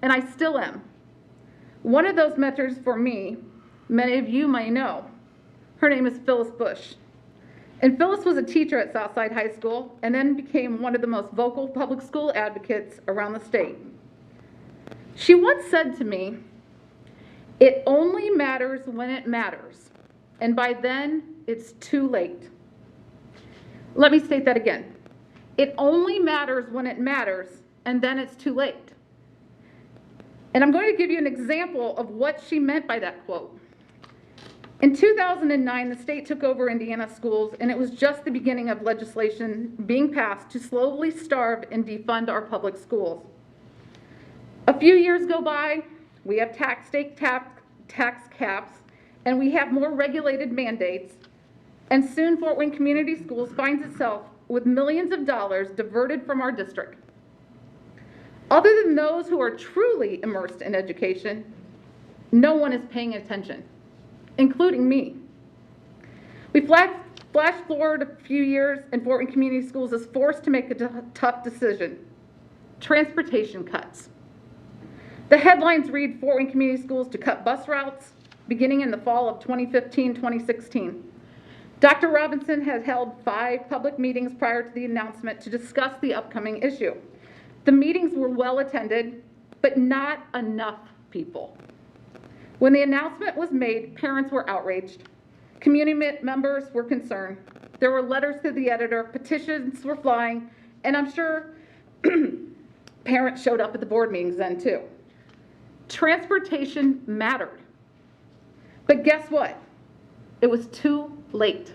and I still am. One of those mentors for me, many of you may know, her name is Phyllis Bush. And Phyllis was a teacher at Southside High School and then became one of the most vocal public school advocates around the state. She once said to me, "It only matters when it matters, and by then it's too late." Let me state that again. It only matters when it matters, and then it's too late. And I'm going to give you an example of what she meant by that quote. In 2009, the state took over Indiana schools, and it was just the beginning of legislation being passed to slowly starve and defund our public schools. A few years go by, we have state tax caps, and we have more regulated mandates, and soon Fort Wayne Community Schools finds itself with millions of dollars diverted from our district. Other than those who are truly immersed in education, no one is paying attention, including me. We flash forward a few years, and Fort Wayne Community Schools is forced to make a tough decision: transportation cuts. The headlines read Fort Wayne Community Schools to cut bus routes beginning in the fall of 2015-2016. Dr. Robinson has held 5 public meetings prior to the announcement to discuss the upcoming issue. The meetings were well attended, but not enough people. When the announcement was made, parents were outraged. Community members were concerned. There were letters to the editor, petitions were flying, and I'm sure parents showed up at the board meetings then too. Transportation mattered. But guess what? It was too late.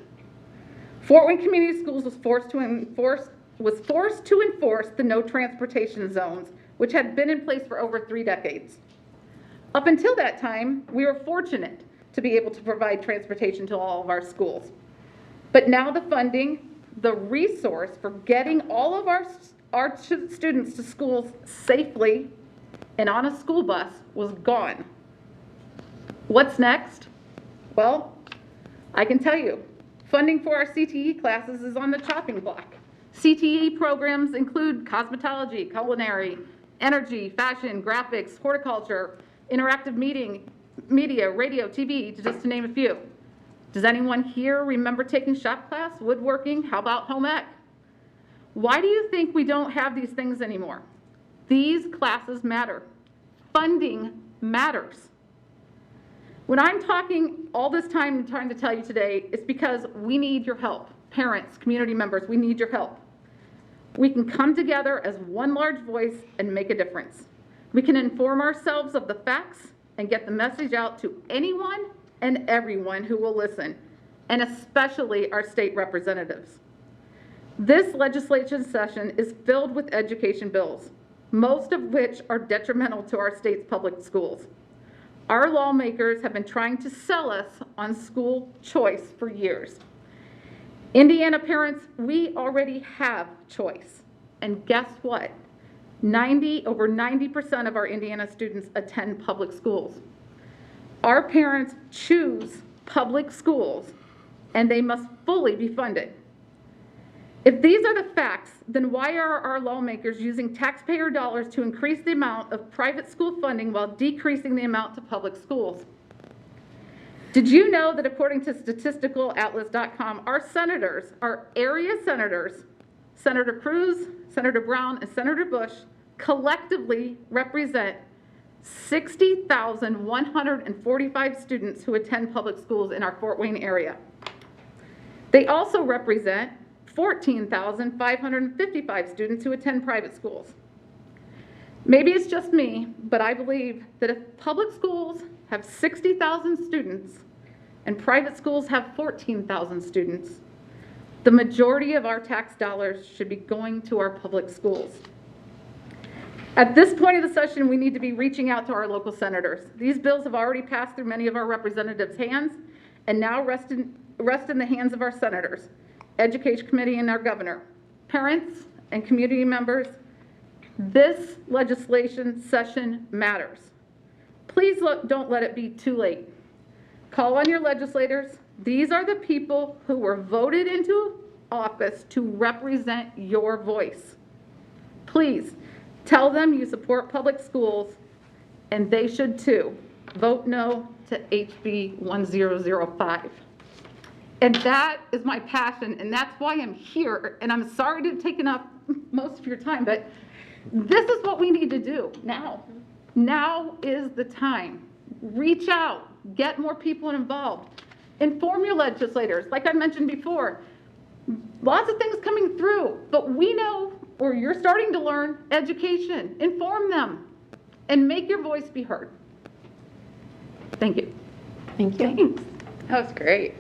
Fort Wayne Community Schools was forced to enforce the no transportation zones, which had been in place for over 3 decades. Up until that time, we were fortunate to be able to provide transportation to all of our schools. But now the funding, the resource for getting all of our students to schools safely and on a school bus was gone. What's next? Well, I can tell you, funding for our CTE classes is on the chopping block. CTE programs include cosmetology, culinary, energy, fashion, graphics, horticulture, interactive media, radio, TV, just to name a few. Does anyone here remember taking shop class, woodworking? How about home ec? Why do you think we don't have these things anymore? These classes matter. Funding matters. When I'm talking all this time trying to tell you today, it's because we need your help. Parents, community members, we need your help. We can come together as one large voice and make a difference. We can inform ourselves of the facts and get the message out to anyone and everyone who will listen, and especially our state representatives. This legislation session is filled with education bills, most of which are detrimental to our state's public schools. Our lawmakers have been trying to sell us on school choice for years. Indiana parents, we already have choice. And guess what? Over 90% of our Indiana students attend public schools. Our parents choose public schools, and they must fully be funded. If these are the facts, then why are our lawmakers using taxpayer dollars to increase the amount of private school funding while decreasing the amount to public schools? Did you know that according to statisticalatlas.com, our senators, our area senators, Senator Cruz, Senator Brown, and Senator Bush collectively represent 60,145 students who attend public schools in our Fort Wayne area. They also represent 14,555 students who attend private schools. Maybe it's just me, but I believe that if public schools have 60,000 students and private schools have 14,000 students, the majority of our tax dollars should be going to our public schools. At this point of the session, we need to be reaching out to our local senators. These bills have already passed through many of our representatives' hands and now rest in the hands of our senators, Education Committee, and our governor. Parents and community members, this legislation session matters. Please don't let it be too late. Call on your legislators. These are the people who were voted into office to represent your voice. Please tell them you support public schools, and they should too. Vote no to HB 1005. And that is my passion, and that's why I'm here. And I'm sorry to have taken up most of your time, but this is what we need to do now. Now is the time. Reach out, get more people involved. Inform your legislators. Like I mentioned before, lots of things coming through, but we know, or you're starting to learn, education. Inform them and make your voice be heard. Thank you. Thank you. Thanks. That was great.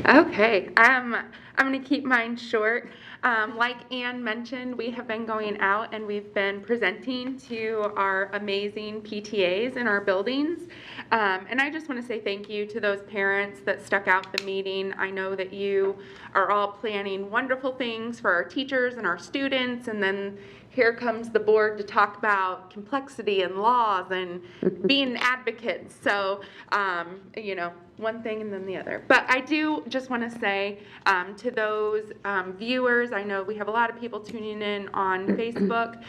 Okay, I'm going to keep mine short. Like Ann mentioned, we have been going out and we've been presenting to our amazing PTAs in our buildings. And I just want to say thank you to those parents that stuck out the meeting. I know that you are all planning wonderful things for our teachers and our students, and then here comes the board to talk about complexity and laws and being advocates. So, you know, one thing and then the other. But I do just want to say to those viewers, I know we have a lot of people tuning in on Facebook.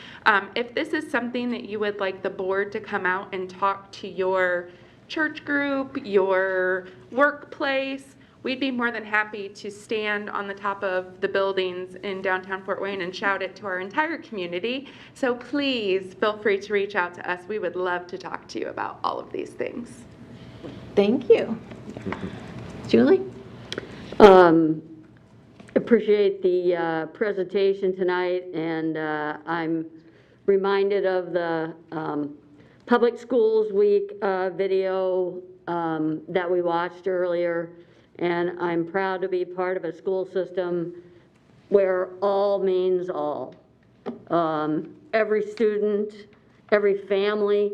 If this is something that you would like the board to come out and talk to your church group, your workplace, we'd be more than happy to stand on the top of the buildings in downtown Fort Wayne and shout it to our entire community. So please feel free to reach out to us. We would love to talk to you about all of these things. Thank you. Julie? Appreciate the presentation tonight, and I'm reminded of the Public Schools Week video that we watched earlier, and I'm proud to be part of a school system where all means all. Every student, every family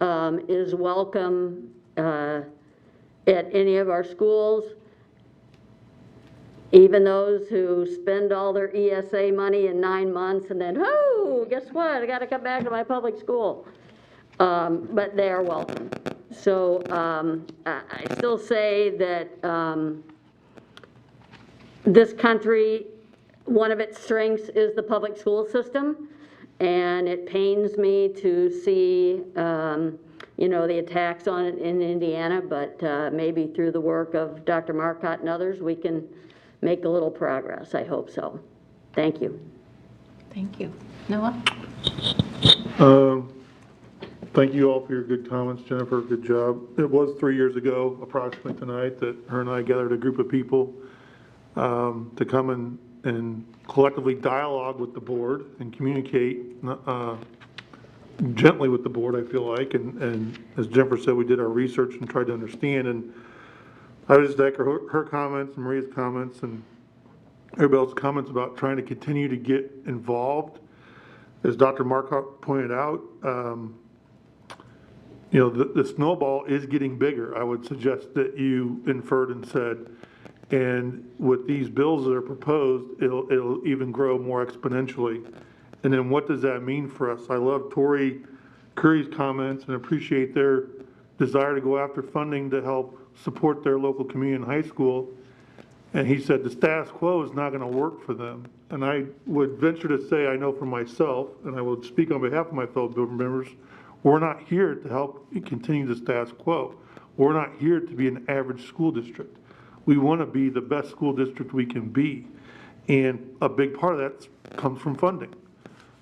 is welcome at any of our schools, even those who spend all their ESA money in 9 months and then, oh, guess what, I got to come back to my public school. But they are welcome. So I still say that this country, one of its strengths is the public school system, and it pains me to see, you know, the attacks on it in Indiana, but maybe through the work of Dr. Marcotte and others, we can make a little progress. I hope so. Thank you. Thank you. Noah? Thank you all for your good comments. Jennifer, good job. It was 3 years ago, approximately tonight, that her and I gathered a group of people to come and collectively dialogue with the board and communicate gently with the board, I feel like. And as Jennifer said, we did our research and tried to understand. And I would just echo her comments and Maria's comments and everybody else's comments about trying to continue to get involved. As Dr. Marcotte pointed out, you know, the snowball is getting bigger. I would suggest that you inferred and said, and with these bills that are proposed, it'll even grow more exponentially. And then what does that mean for us? I love Tori Curry's comments and appreciate their desire to go after funding to help support their local community and high school. And he said the status quo is not going to work for them. And I would venture to say, I know for myself, and I will speak on behalf of my fellow board members, we're not here to help continue the status quo. We're not here to be an average school district. We want to be the best school district we can be. And a big part of that comes from funding.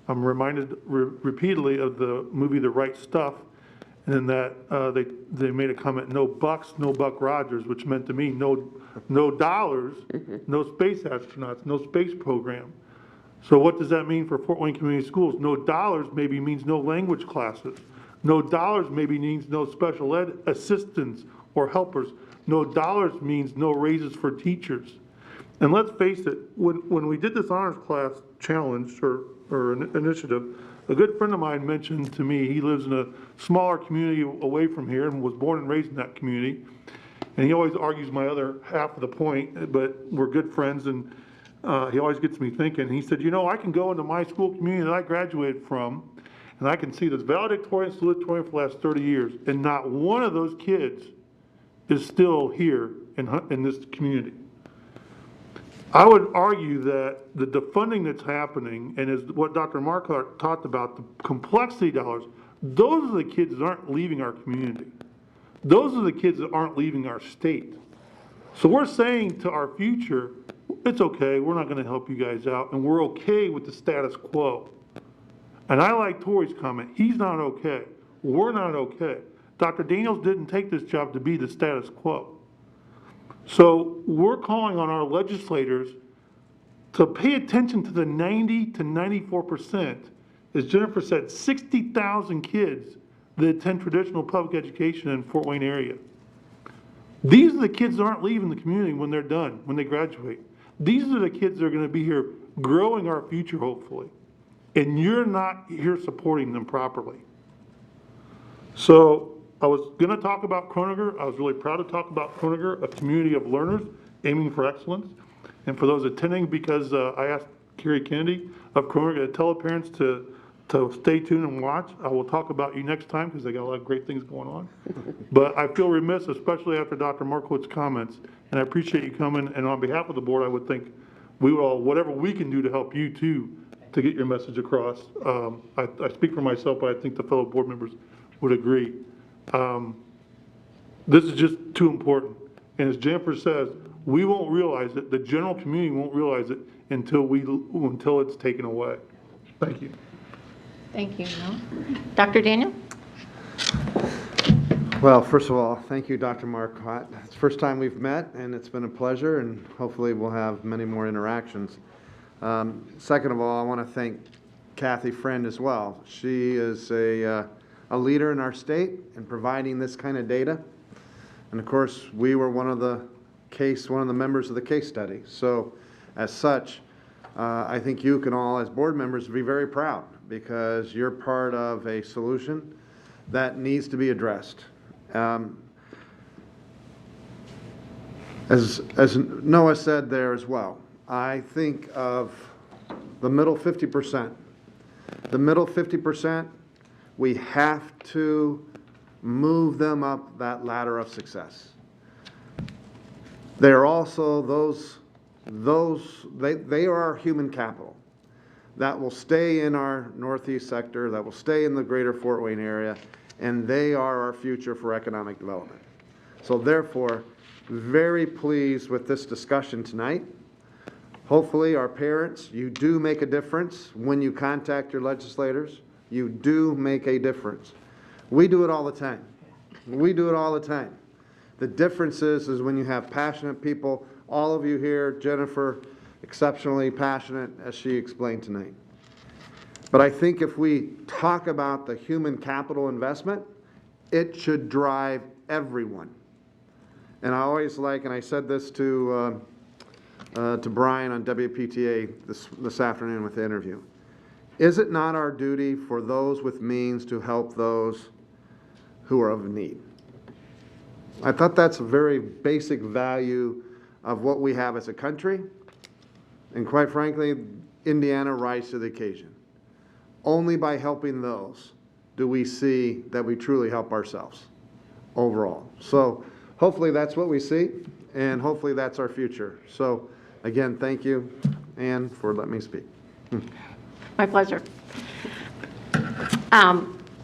I'm reminded repeatedly of the movie The Right Stuff, and in that they made a comment, no bucks, no Buck Rogers, which meant to me no dollars, no space astronauts, no space program. So what does that mean for Fort Wayne Community Schools? No dollars maybe means no language classes. No dollars maybe means no special ed assistants or helpers. No dollars means no raises for teachers. And let's face it, when we did this honors class challenge or an initiative, a good friend of mine mentioned to me, he lives in a smaller community away from here and was born and raised in that community. And he always argues my other half of the point, but we're good friends, and he always gets me thinking. He said, you know, I can go into my school community that I graduated from, and I can see this valedictorian, salutatorian for the last 30 years, and not one of those kids is still here in this community. I would argue that the defunding that's happening, and is what Dr. Marcotte talked about, the complexity dollars, those are the kids that aren't leaving our community. Those are the kids that aren't leaving our state. So we're saying to our future, it's okay, we're not going to help you guys out, and we're okay with the status quo. And I like Tori's comment, he's not okay, we're not okay. Dr. Daniels didn't take this job to be the status quo. So we're calling on our legislators to pay attention to the 90 to 94%, as Jennifer said, 60,000 kids that attend traditional public education in Fort Wayne area. These are the kids that aren't leaving the community when they're done, when they graduate. These are the kids that are going to be here growing our future, hopefully. And you're not here supporting them properly. So I was going to talk about Kroninger. I was really proud to talk about Kroninger, a community of learners aiming for excellence. And for those attending, because I asked Carrie Kennedy of Kroninger to tell parents to stay tuned and watch. I will talk about you next time because they got a lot of great things going on. But I feel remiss, especially after Dr. Markowitz' comments, and I appreciate you coming. And on behalf of the board, I would think we will all, whatever we can do to help you too, to get your message across. I speak for myself, but I think the fellow board members would agree. This is just too important. And as Jennifer says, we won't realize it, the general community won't realize it until it's taken away. Thank you. Thank you, Noah. Dr. Daniel? Well, first of all, thank you, Dr. Marcotte. It's the first time we've met, and it's been a pleasure, and hopefully we'll have many more interactions. Second of all, I want to thank Kathy Friend as well. She is a leader in our state in providing this kind of data. And of course, we were one of the one of the members of the case study. So as such, I think you can all, as board members, be very proud because you're part of a solution that needs to be addressed. As Noah said there as well, I think of the middle 50%. The middle 50%, we have to move them up that ladder of success. They are also they are our human capital that will stay in our Northeast sector, that will stay in the greater Fort Wayne area, and they are our future for economic development. So therefore, very pleased with this discussion tonight. Hopefully our parents, you do make a difference when you contact your legislators. You do make a difference. We do it all the time. We do it all the time. The difference is when you have passionate people, all of you here, Jennifer, exceptionally passionate, as she explained tonight. But I think if we talk about the human capital investment, it should drive everyone. And I always like, and I said this to Brian on WPTA this afternoon with the interview, is it not our duty for those with means to help those who are of need? I thought that's a very basic value of what we have as a country, and quite frankly, Indiana rise to the occasion. Only by helping those do we see that we truly help ourselves overall. So hopefully that's what we see, and hopefully that's our future. So again, thank you, Ann, for letting me speak. My pleasure.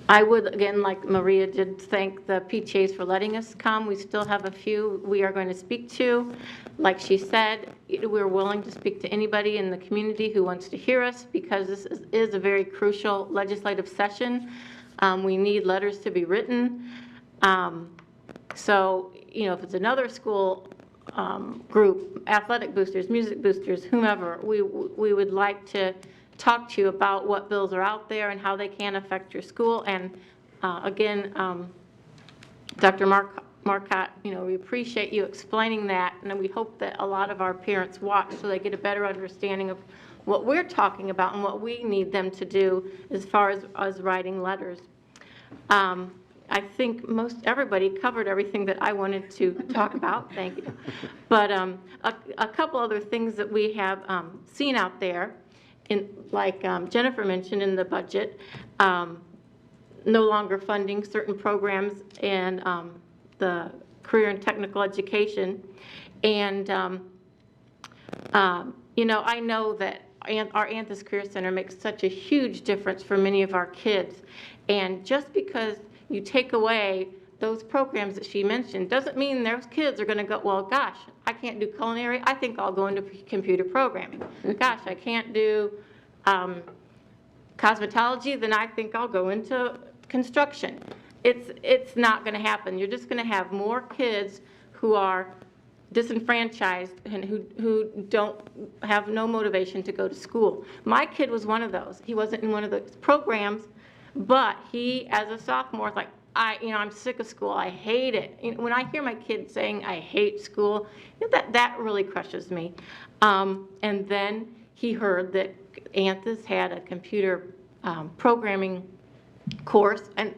I would, again, like Maria did, thank the PTAs for letting us come. We still have a few we are going to speak to. Like she said, we're willing to speak to anybody in the community who wants to hear us because this is a very crucial legislative session. We need letters to be written. So, you know, if it's another school group, athletic boosters, music boosters, whomever, we would like to talk to you about what bills are out there and how they can affect your school. And again, Dr. Marcotte, you know, we appreciate you explaining that, and we hope that a lot of our parents watch so they get a better understanding of what we're talking about and what we need them to do as far as writing letters. I think most everybody covered everything that I wanted to talk about. Thank you. But a couple other things that we have seen out there, like Jennifer mentioned in the budget, no longer funding certain programs and the career and technical education. And, you know, I know that our Anthus Career Center makes such a huge difference for many of our kids. And just because you take away those programs that she mentioned doesn't mean those kids are going to go, well, gosh, I can't do culinary. I think I'll go into computer programming. Gosh, I can't do cosmetology, then I think I'll go into construction. It's not going to happen. You're just going to have more kids who are disenfranchised and who don't have no motivation to go to school. My kid was one of those. He wasn't in one of those programs, but he, as a sophomore, is like, I'm sick of school. I hate it. You know, when I hear my kids saying, I hate school, you know, that really crushes me. And then he heard that Anthus had a computer programming course, and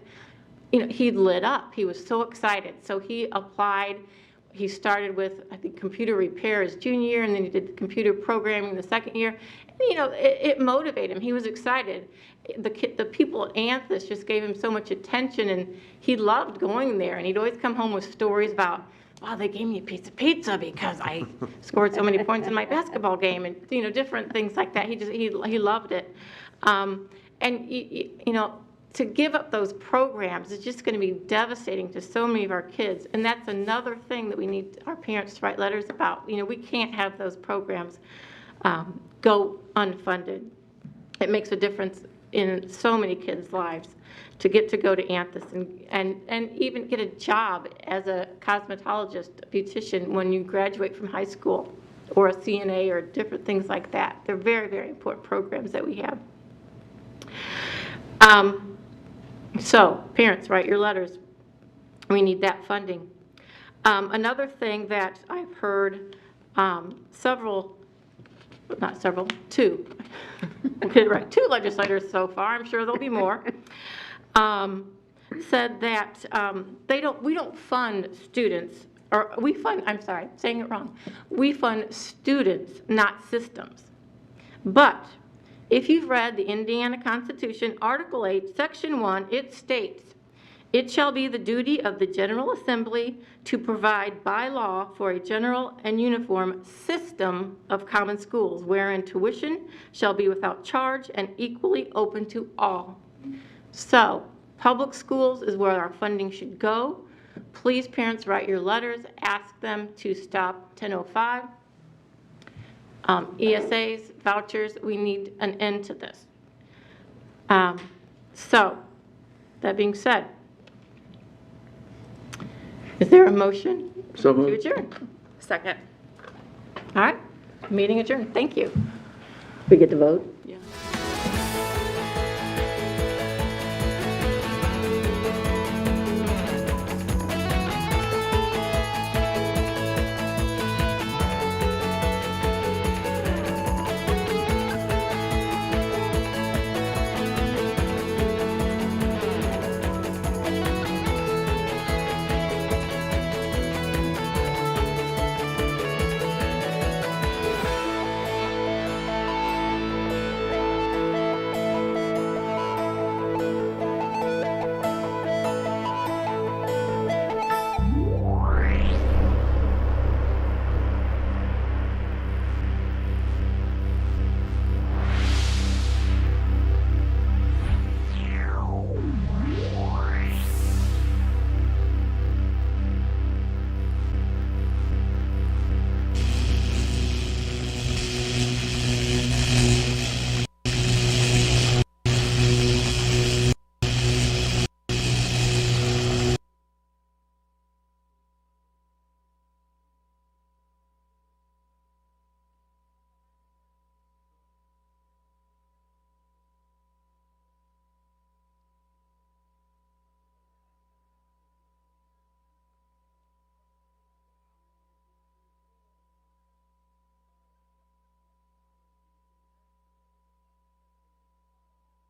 you know, he lit up. He was so excited. So he applied. He started with, I think, computer repair his junior year, and then he did computer programming the second year. And, you know, it motivated him. He was excited. The people at Anthus just gave him so much attention, and he loved going there. And he'd always come home with stories about, wow, they gave me a piece of pizza because I scored so many points in my basketball game, and you know, different things like that. He loved it. And you know, to give up those programs is just going to be devastating to so many of our kids. And that's another thing that we need our parents to write letters about. You know, we can't have those programs go unfunded. It makes a difference in so many kids' lives to get to go to Anthus and even get a job as a cosmetologist, a beautician when you graduate from high school, or a CNA, or different things like that. They're very, very important programs that we have. So parents, write your letters. We need that funding. Another thing that I've heard two, okay, right, two legislators so far, I'm sure there'll be more, said that we don't fund students, or we fund, I'm sorry, saying it wrong. We fund students, not systems. But if you've read the Indiana Constitution, Article 8, Section 1, it states, "It shall be the duty of the General Assembly to provide by law for a general and uniform system of common schools, wherein tuition shall be without charge and equally open to all." So, public schools is where our funding should go. Please, parents, write your letters, ask them to stop 1005. ESAs, vouchers, we need an end to this. So, that being said, is there a motion So to moved. adjourn? Second. All right, meeting adjourned. Thank you. We get to vote?